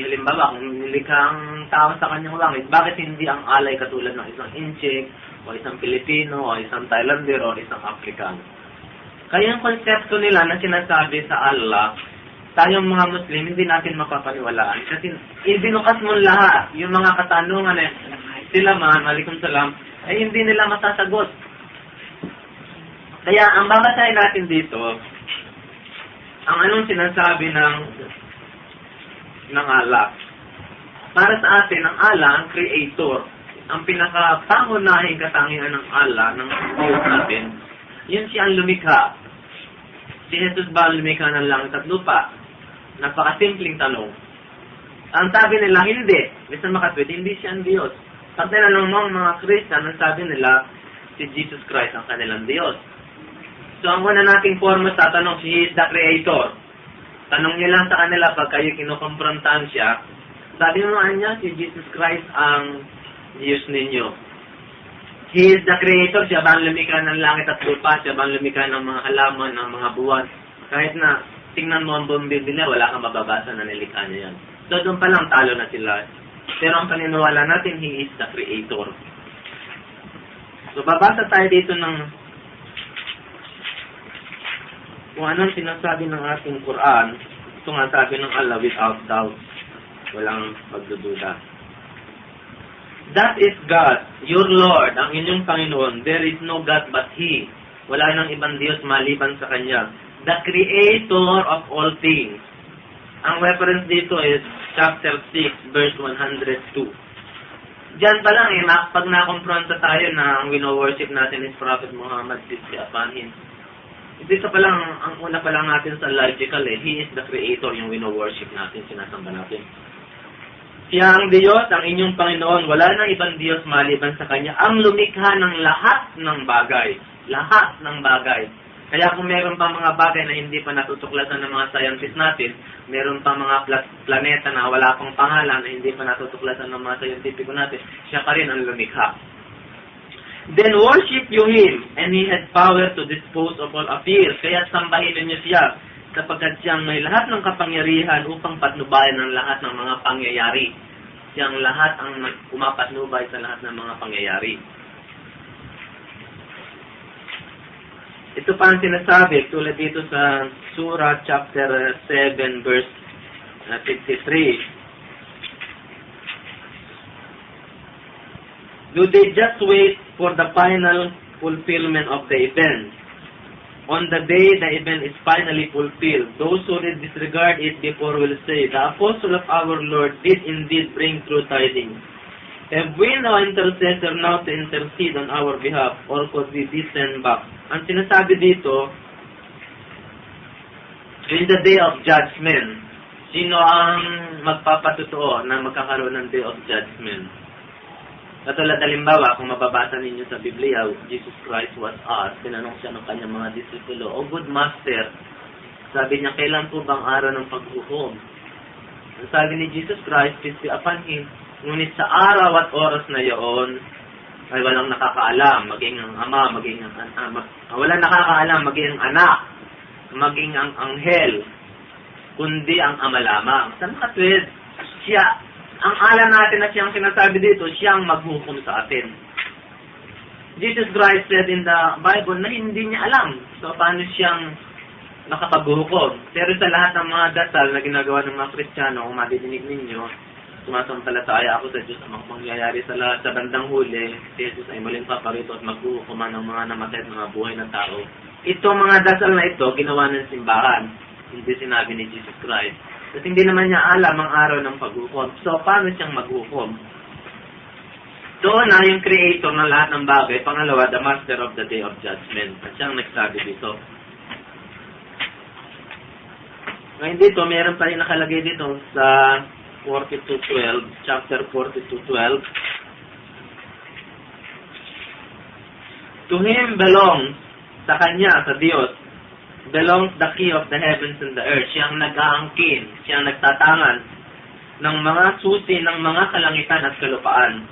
[SPEAKER 1] halimbawa, kung nilikang tao sa kanyang langit, bakit hindi ang alay katulad ng isang Inchik, o isang Pilipino, o isang Thailander, o isang African? Kaya yung konsepto nila na sinasabi sa Allah, tayong mga Muslim, hindi natin mapapaniwalaan. Kasi ibinukas mo lahat, yung mga katanungan eh, sila man, alaikum salam, ay hindi nila masasagot. Kaya ang babasahin natin dito, ang anong sinasabi ng Allah. Para sa atin, ang Allah, ang Creator, ang pinakapangunahing katangian ng Allah, ng Diyos natin, yun siya ang lumikha. Si Jesus ba ang lumikha ng langit at lupa? Napakasimpleng tanong. Ang sabi nila, hindi. Bisa makatwid, hindi siya ang Diyos. Pag tinanong mo ang mga Christian, ang sabi nila, si Jesus Christ ang kanilang Diyos. So, ang una nating forma sa tanong, He is the Creator. Tanong niyo lang sa kanila pag kayo kinukomprontahan siya, sabi mo niya, si Jesus Christ ang Diyos ninyo. He is the Creator, siya ba ang lumikha ng langit at lupa, siya ba ang lumikha ng mga halaman, ng mga buwan. Kahit na tingnan mo ang buong Biblia, wala kang mababasa na nilikha niya yan. So doon pa lang talo na sila. Pero ang paniniwala natin, He is the Creator. So babasa tayo dito ng kung anong sinasabi ng ating Quran. Ito nga sabi ng Allah, without doubt. Walang magdududa. That is God, your Lord, ang inyong Panginoon. There is no God but He. Wala nang ibang Diyos maliban sa Kanya. The Creator of all things. Ang reference dito is chapter 6, verse 102. Diyan pa lang pag na-confronta tayo na ang wino-worship natin is Prophet Muhammad, peace be upon him. Dito pa lang, ang una pa lang natin sa logical He is the Creator, yung wino-worship natin, sinasamba natin. Siya ang Diyos, ang inyong Panginoon, wala nang ibang Diyos maliban sa Kanya, ang lumikha ng lahat ng bagay. Lahat ng bagay. Kaya kung meron pa mga bagay na hindi pa natutuklasan ng mga scientists natin, meron pa mga planeta na wala pang pangalan na hindi pa natutuklasan ng mga scientifico natin, siya pa rin ang lumikha. Then worship you Him, and He has power to dispose of all affairs. Kaya sambahin ninyo siya, sapagkat siyang may lahat ng kapangyarihan upang patnubayan ng lahat ng mga pangyayari. Siyang lahat ang umapatnubay sa lahat ng mga pangyayari. Ito pa ang sinasabi, tulad dito sa Surah chapter 7, verse 53. Do they just wait for the final fulfillment of the event? On the day the event is finally fulfilled, those who disregard it before will say, the apostle of our Lord did indeed bring true tidings. Have we no intercessor now to intercede on our behalf, or could we be sent back? Ang sinasabi dito, in the day of judgment, sino ang magpapatotoo na magkakaroon ng day of judgment? Katulad halimbawa, kung mababasa ninyo sa Biblia, Jesus Christ was asked, tinanong siya ng kanyang mga disipulo, O good master, sabi niya, kailan po bang araw ng paghukom? Sabi ni Jesus Christ, peace be upon Him, ngunit sa araw at oras na iyon, ay walang nakakaalam, maging ang ama, maging ang walang nakakaalam, maging ang anak, maging ang anghel, kundi ang ama lamang. Saan katwid? Siya, ang alam natin na siyang sinasabi dito, siyang maghukom sa atin. Jesus Christ said in the Bible na hindi niya alam. So, paano siyang makapaghukom? Pero sa lahat ng mga dasal na ginagawa ng mga Kristiyano, kung madidinig ninyo, sumasampalataya ako sa Diyos ang mangyayari sa bandang huli, si Jesus ay muling paparito at maghuhukuman ng mga namatay at mga buhay na tao Itong mga dasal na ito, ginawa ng simbahan. Hindi sinabi ni Jesus Christ. At hindi naman niya alam ang araw ng paghukom. So, paano siyang maghukom? Doon na yung creator ng lahat ng bagay. Pangalawa, the master of the day of judgment. At siyang nagsabi dito. Ngayon dito, meron pa rin nakalagay dito sa 42:12, chapter 42:12. To him belongs, sa kanya, sa Diyos, belongs the key of the heavens and the earth. Siyang nag-aangkin, siyang nagtatangan ng mga susi ng mga kalangitan at kalupaan.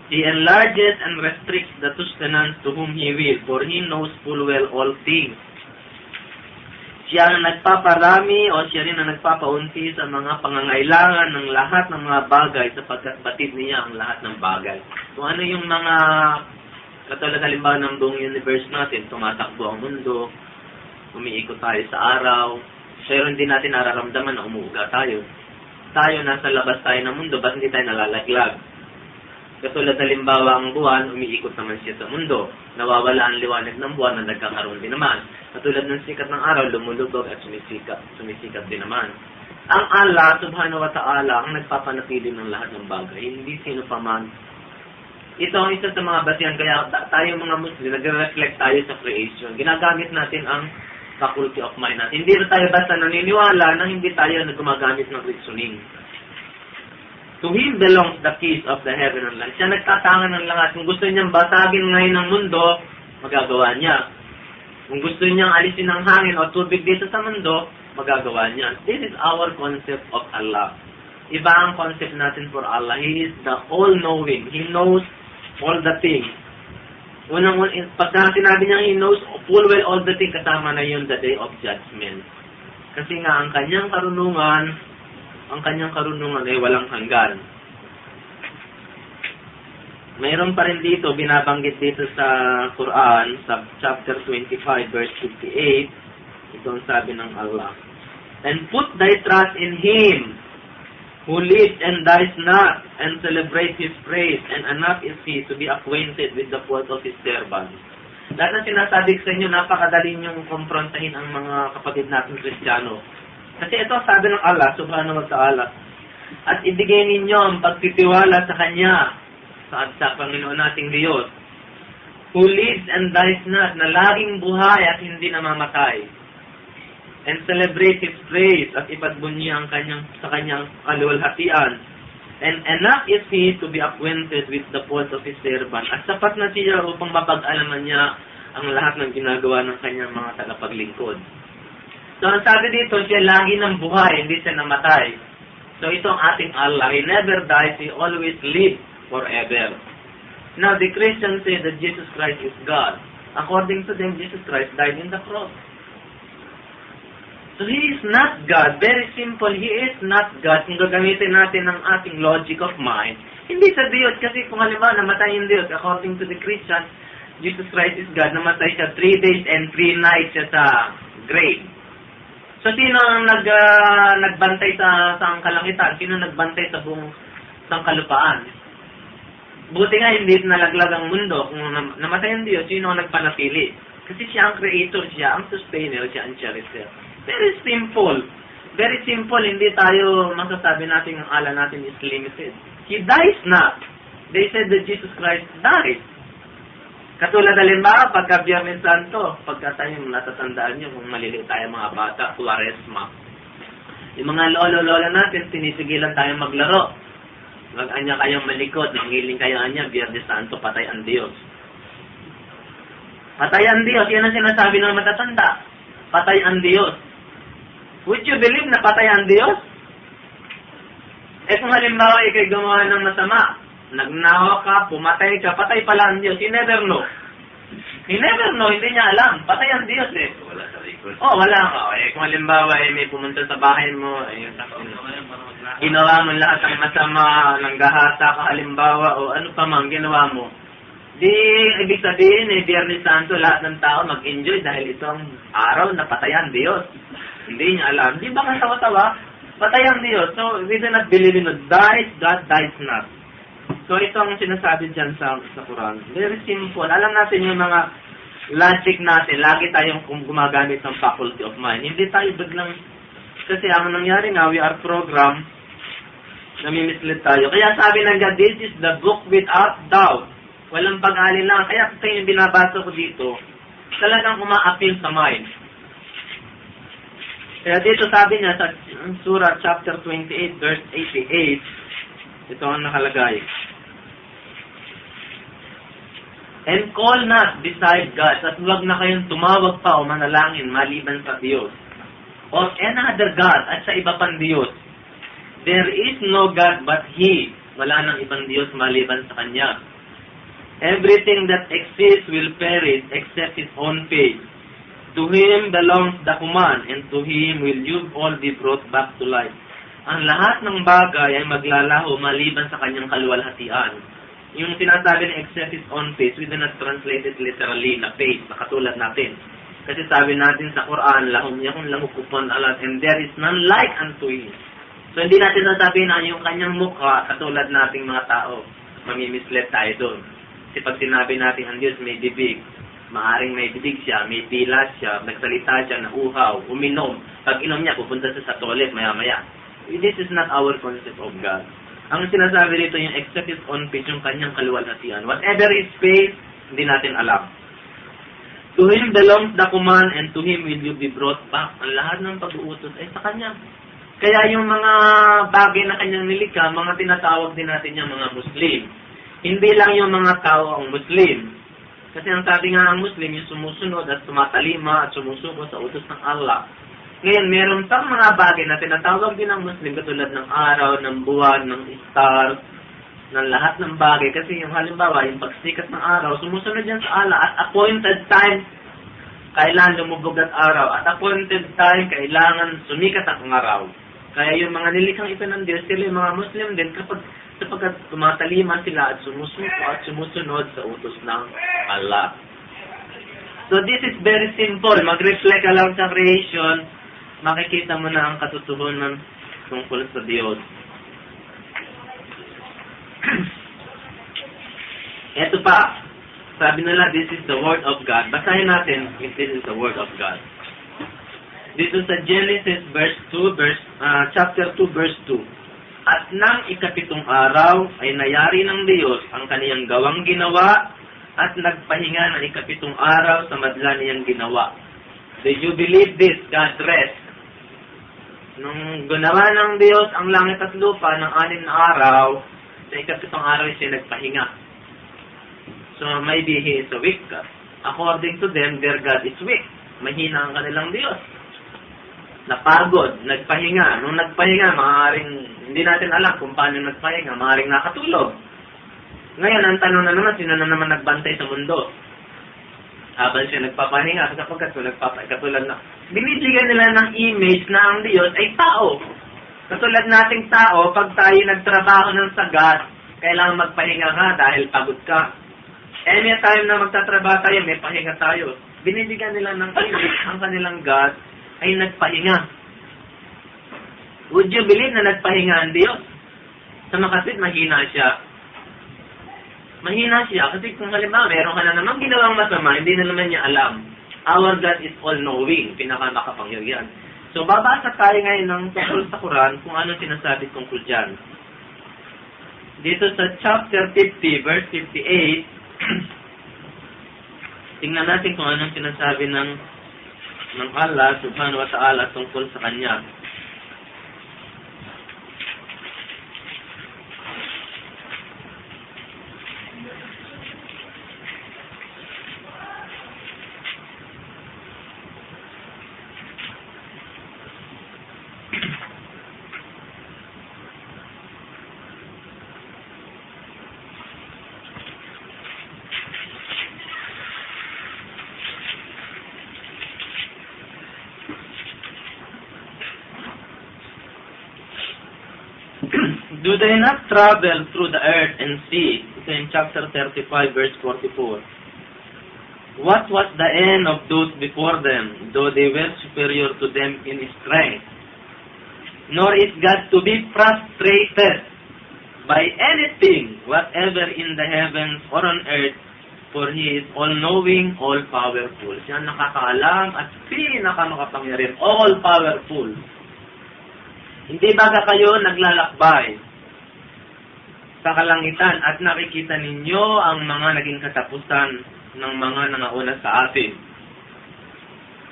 [SPEAKER 1] He enlarges and restricts the sustenance to whom he will, for he knows full well all things. Siya ang nagpaparami o siya rin ang nagpapaunti sa mga pangangailangan ng lahat ng mga bagay sapagkat batid niya ang lahat ng bagay. Kung ano yung mga katulad halimbawa ng buong universe natin, tumatakbo ang mundo, umiikot tayo sa araw, pero hindi natin nararamdaman na umuuga tayo. Tayo, nasa labas tayo ng mundo, ba't hindi tayo nalalaglag? Katulad halimbawa ang buwan, umiikot naman siya sa mundo. Nawawala ang liwanag ng buwan na nagkakaroon din naman. Katulad ng sikat ng araw, lumulubog at sumisikat din naman. Ang Allah, subhanahu wa ta'ala, ang nagpapanatili ng lahat ng bagay, hindi sino pa man. Ito ang isa sa mga basihan, kaya tayo mga Muslim, nagre-reflect tayo sa creation. Ginagamit natin ang faculty of mind natin. Hindi na tayo basta naniniwala na hindi tayo gumagamit ng reasoning. To him belongs the keys of the heaven and land. Siya nagtatangan ng lahat. Kung gusto niyang basagin ngayon ng mundo, magagawa niya. Kung gusto niyang alisin ng hangin o tubig dito sa mundo, magagawa niya. This is our concept of Allah. Iba ang concept natin for Allah. He is the all-knowing. He knows all the things. Pagka sinabi niya He knows full well all the things, kasama na yun the day of judgment. Kasi nga, ang kanyang karunungan ay walang hanggan. Mayroon pa rin dito, binabanggit dito sa Quran, sa chapter 25, verse 58, ito ang sabi ng Allah. And put thy trust in Him, who lives and dies not, and celebrate His praise, and enough is He to be acquainted with the fault of His servants. Lahat na sinasabi sa inyo, napakadali niyong komprontahin ang mga kapatid natin Kristiyano. Kasi ito sabi ng Allah, subhanahu wa ta'ala, at ibigay ninyo ang pagtitiwala sa Kanya, sa Panginoon nating Diyos, who lives and dies not, na laging buhay at hindi namamatay, and celebrate His praise, at ipagbunyi ang sa Kanyang kaluwalhatian, and enough is He to be acquainted with the fault of His servant, at sapat na siya upang mapag-alaman niya ang lahat ng ginagawa ng Kanyang mga tagapaglingkod. So, ang sabi dito, siya lagi ng buhay, hindi siya namatay. So, ito ang ating Allah. He never dies, He always lives forever. Now, the Christians say that Jesus Christ is God. According to them, Jesus Christ died in the cross. So, He is not God. Very simple, He is not God. Kung gagamitin natin ang ating logic of mind, hindi sa Diyos. Kasi kung halimbawa, namatay yung Diyos, according to the Christians, Jesus Christ is God. Namatay siya 3 days and 3 nights siya sa grave. So, sino ang nagbantay sa kalangitan? Sino nagbantay sa buong sangkalupaan? Buti nga hindi nalaglag ang mundo. Kung namatay ang Diyos, sino ang nagpanatili? Kasi siya ang creator, siya ang sustainer, siya ang cherisher. Very simple. Very simple. Hindi tayo masasabi natin ang ala natin is limited. He dies not. They said that Jesus Christ died. Katulad halimbawa, pagka Biyernes Santo, pagka tayo natatandaan nyo, kung maliliit tayo mga bata, Kuwaresma. Yung mga lolo-lola natin, sinisigilan tayo maglaro. Mag-anya kayong malikot, nangiling kayo anya, Biyernes Santo, patay ang Diyos. Patay ang Diyos, yan ang sinasabi ng matatanda. Patay ang Diyos. Would you believe na patay ang Diyos? Kung halimbawa, ikay gumawa ng masama, nagnawa ka, pumatay ka, patay pala ang Diyos. He never know. He never know, hindi niya alam. Patay ang Diyos eh.
[SPEAKER 2] Wala sa likod.
[SPEAKER 1] Wala ka. Kung halimbawa, may pumunta sa bahay mo, ginawa mo lahat ng masama, nanggahasa ka halimbawa, o ano pa man, ginawa mo. Di, ibig sabihin, Biyernes Santo, lahat ng tao mag-enjoy dahil itong araw na patay ang Diyos. Hindi niya alam. Di ba kasawa-tawa? Patay ang Diyos. So, we do not believe in dies, God dies not. So, ito ang sinasabi dyan sa Quran. Very simple. Alam natin yung mga logic natin, lagi tayong gumagamit ng faculty of mind. Hindi tayo biglang, kasi ang nangyari nga, we are programmed, nami-mislead tayo. Kaya sabi ng God, this is the book without doubt. Walang pag-alin lang. Kaya ito yung binabasa ko dito, talagang uma-appeal sa mind. Kaya dito sabi niya sa Surah chapter 28, verse 88, ito ang nakalagay. And call not beside God, at huwag na kayong tumawag pa o manalangin maliban sa Diyos, or another God, at sa iba pang Diyos. There is no God but He. Wala nang ibang Diyos maliban sa Kanya. Everything that exists will perish except His own faith. To Him belongs the command, and to Him will you all be brought back to life. Ang lahat ng bagay ay maglalaho maliban sa Kanyang kaluwalhatian. Yung sinasabi ng except His own faith, we do not translate it literally na faith, na katulad natin. Kasi sabi natin sa Quran, lahum yakun lahu kufuwan ahad, and there is none like unto Him. So hindi natin nasabihin na yung Kanyang mukha, katulad nating mga tao, mamimislet tayo doon. Kasi pag sinabi natin ang Diyos may bibig, maaring may bibig siya, may dila siya, nagsalita siya, nauhaw, uminom. Pag inom niya, pupunta siya sa toilet maya-maya. This is not our concept of God. Ang sinasabi dito yung except His own faith, yung Kanyang kaluwalhatian. Whatever His faith, hindi natin alam. To Him belongs the command, and to Him will you be brought back. Ang lahat ng pag-uutos ay sa Kanya. Kaya yung mga bagay na Kanyang nilikha, mga tinatawag din natin yung mga Muslim. Hindi lang yung mga tao ang Muslim. Kasi ang sabi nga ang Muslim, yung sumusunod at tumatalima at sumusuko sa utos ng Allah. Ngayon, meron pang mga bagay na tinatawag din ng Muslim, katulad ng araw, ng buwan, ng star, ng lahat ng bagay. Kasi yung halimbawa, yung pagsikat ng araw, sumusunod yan sa Allah. At appointed time, kailangan lumubog at araw. At appointed time, kailangan sumikat ang araw. Kaya yung mga nilikhang ito ng Diyos, sila yung mga Muslim din, sapagkat tumatalima sila at sumusuko at sumusunod sa utos ng Allah. So this is very simple. Mag-reflect ka lang sa creation, makikita mo na ang katotohanan tungkol sa Diyos. Ito pa, sabi nila, this is the Word of God. Basahin natin if this is the Word of God. Dito sa Genesis chapter 2, verse 2. At nang ikapitong araw ay nayari ng Diyos ang kaniyang gawang ginawa at nagpahinga ng ikapitong araw sa madla niyang ginawa. Did you believe this? God rest. Nung ginawa ng Diyos ang langit at lupa ng 6 na araw, sa ikapitong araw siya nagpahinga. So maybe He is a weak God. According to them, their God is weak. Mahina ang kanilang Diyos. Napagod, nagpahinga. Nung nagpahinga, maaaring hindi natin alam kung paano nagpahinga, maaaring nakatulog. Ngayon, ang tanong na naman, sino na naman nagbantay sa mundo? Habang siya nagpapahinga, sapagkat kung katulad na, binibigyan nila ng image na ang Diyos ay tao. Katulad nating tao, pag tayo nagtrabaho ng sagat, kailangan magpahinga ka dahil pagod ka. Anytime na magtatrabaho tayo, may pahinga tayo. Binibigyan nila ng image, ang kanilang God ay nagpahinga. Would you believe na nagpahinga ang Diyos? Sa makatwid, mahina siya. Mahina siya kasi kung halimbawa, meron ka na naman ginawang masama, hindi na naman niya alam. Our God is all-knowing, pinakamakapangyarihan. So, babasa tayo ngayon ng tungkol sa Quran kung ano sinasabi tungkol dyan. Dito sa chapter 50, verse 58, tingnan natin kung anong sinasabi ng Allah subhanahu wa ta'ala tungkol sa Kanya. Do they not travel through the earth and see? Ito in chapter 35, verse 44. What was the end of those before them, though they were superior to them in strength? Nor is God to be frustrated by anything, whatever in the heavens or on earth, For He is all-knowing, all-powerful. Siya ang nakakaalam at pinakamakapangyarihan, all-powerful. Hindi ba kayo naglalakbay sa kalangitan at nakikita ninyo ang mga naging katapusan ng mga nangauna sa atin?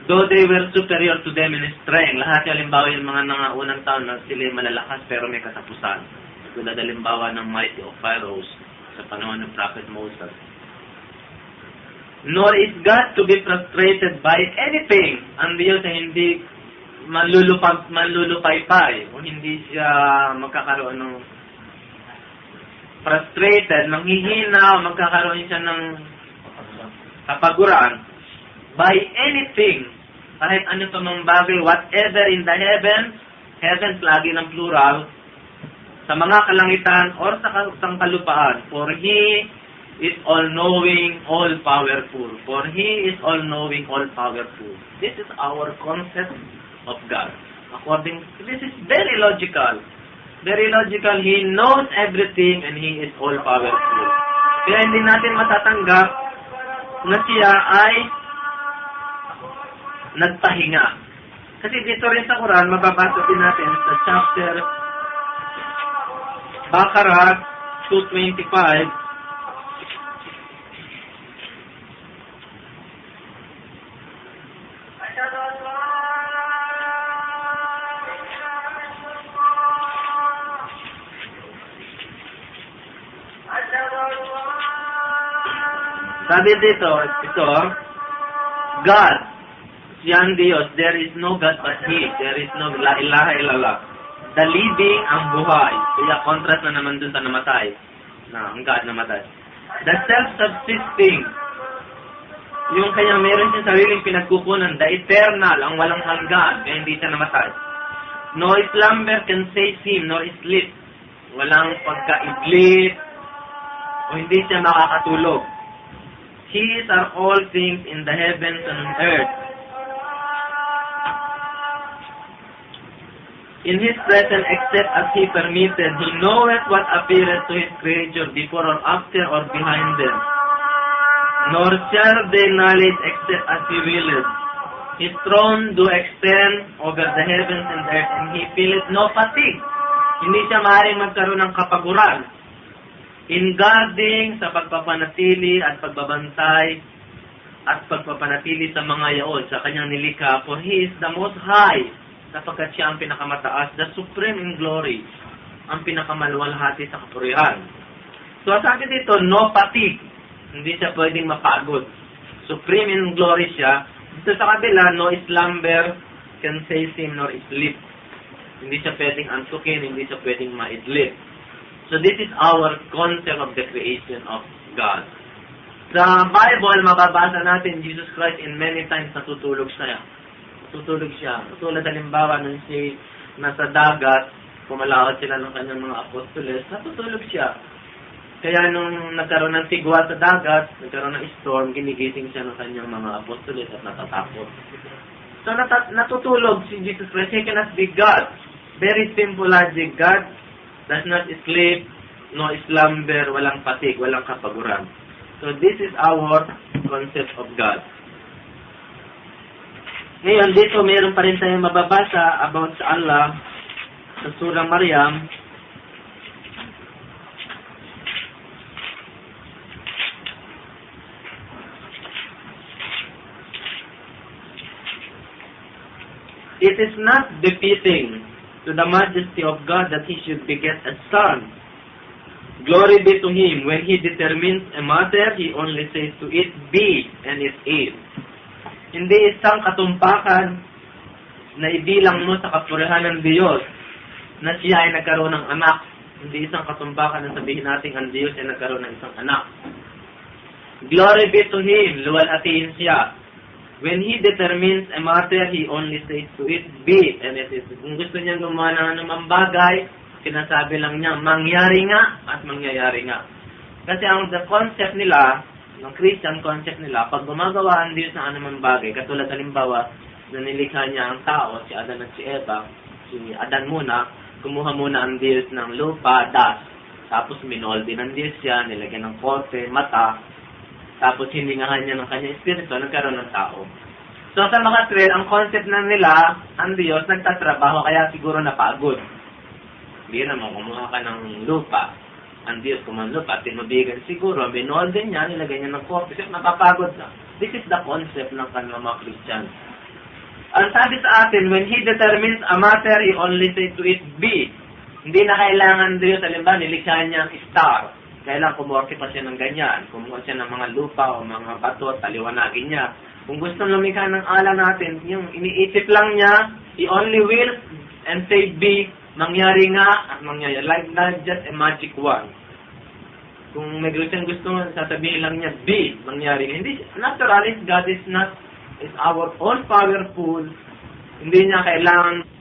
[SPEAKER 1] Though they were superior to them in strength, lahat yung halimbawa yung mga nangaunang taon na sila malalakas pero may katapusan. Tulad halimbawa ng mighty of Pharaohs sa panahon ng Prophet Moses. Nor is God to be frustrated by anything. Ang Diyos ay hindi manlulupaypay o hindi siya magkakaroon ng frustrated, nanghihina, magkakaroon siya ng kapaguran by anything. Kahit ano pa mang bagay, whatever in the heavens lagi ng plural, sa mga kalangitan or sa kalupaan. For He is all-knowing, all-powerful. For He is all-knowing, all-powerful. This is our concept of God. This is very logical. Very logical. He knows everything and He is all-powerful. Kaya hindi natin matatanggap na siya ay nagpahinga. Kasi dito rin sa Quran, mababasa din natin sa chapter Baqarah 225. Sabi dito, God, siya ang Diyos, there is no God but He, there is no la ilaha illallah. The living, ang buhay. Kaya contrast na naman dun sa namatay, na ang God namatay. The self-subsisting, yung kanya meron siyang sariling pinagkukunan, the eternal, ang walang hanggan, kaya hindi siya namatay. No slumber can save Him, nor sleep. Walang pagkaidlip, o hindi siya makakatulog. His are all things in the heavens and on earth. In His presence, except as He permitted, He knoweth what appeareth to His creature before or after or behind them. Nor shall they knowledge except as He willeth. His throne do extend over the heavens and earth, and He feeleth no fatigue. Hindi siya maaaring magkaroon ng kapaguran. In guarding, sa pagpapanatili at pagbabantay at pagpapanatili sa mga yaon, sa kanyang nilikha, for He is the most high, sapagkat siya ang pinakamataas, the supreme in glory, ang pinakamaluwalhati sa kapurihan. So, sabi dito, no fatigue, hindi siya pwedeng mapagod. Supreme in glory siya. Dito sa kabila, no slumber can save Him, nor sleep. Hindi siya pwedeng antukin, hindi siya pwedeng maidlip. So this is our concept of the creation of God. Sa Bible, mababasa natin Jesus Christ in many times natutulog siya. Tutulog siya. Tulad halimbawa nung siya nasa dagat, pumalawat sila ng kanyang mga apostoles, natutulog siya. Kaya nung nagkaroon ng tigwa sa dagat, nagkaroon ng storm, ginigising siya ng kanyang mga apostoles at natatakot. So natutulog si Jesus Christ. He cannot be God. Very simple logic. God does not sleep, no slumber, walang fatigue, walang kapaguran. So this is our concept of God. Ngayon, dito mayroon pa rin tayong mababasa about sa Allah sa surang Maryam. It is not befitting to the majesty of God that He should beget a son. Glory be to Him. When He determines a matter, He only says to it, be, and it is. Hindi isang katumpakan na ibilang mo sa kapurihan ng Diyos na siya ay nagkaroon ng anak. Hindi isang katumpakan na sabihin natin ang Diyos ay nagkaroon ng isang anak. Glory be to Him. Luwalhatiin siya. When He determines a matter, He only says to it, be, and it is. Kung gusto niya gumawa ng anumang bagay, sinasabi lang niya, mangyari nga at mangyayari nga. Kasi ang the concept nila, ng Christian concept nila, pag gumagawa ang Diyos ng anumang bagay, katulad halimbawa, na nilikha niya ang tao, si Adan at si Eva, si Adan muna, kumuha muna ang Diyos ng lupa, dust, tapos minoldi ng Diyos siya, nilagyan ng korte, mata, tapos hiningahan niya ng kanyang espiritu, nagkaroon ng tao. So sa mga Israel, ang concept na nila, ang Diyos nagtatrabaho, kaya siguro napagod. Hindi naman, kumuha ka ng lupa. Ang Diyos lupa, tinubigan siguro, binolden niya, nilagay niya ng coffee, kasi napapagod na. This is the concept ng kanilang mga Christian. Ang sabi sa atin, when He determines a matter, He only say to it, be. Hindi na kailangan Diyos, halimbawa, nilikha niya ang star. Kailangan kumorte pa siya ng ganyan. Kumuha siya ng mga lupa o mga bato, taliwanagin niya. Kung gusto lumikha ng ala natin, yung iniisip lang niya, He only will and say be, mangyari nga at mangyari. Like not just a magic word. Kung may gusto sasabihin lang niya, be, mangyari. Hindi, naturally, God is not, is our all powerful. Hindi niya kailangan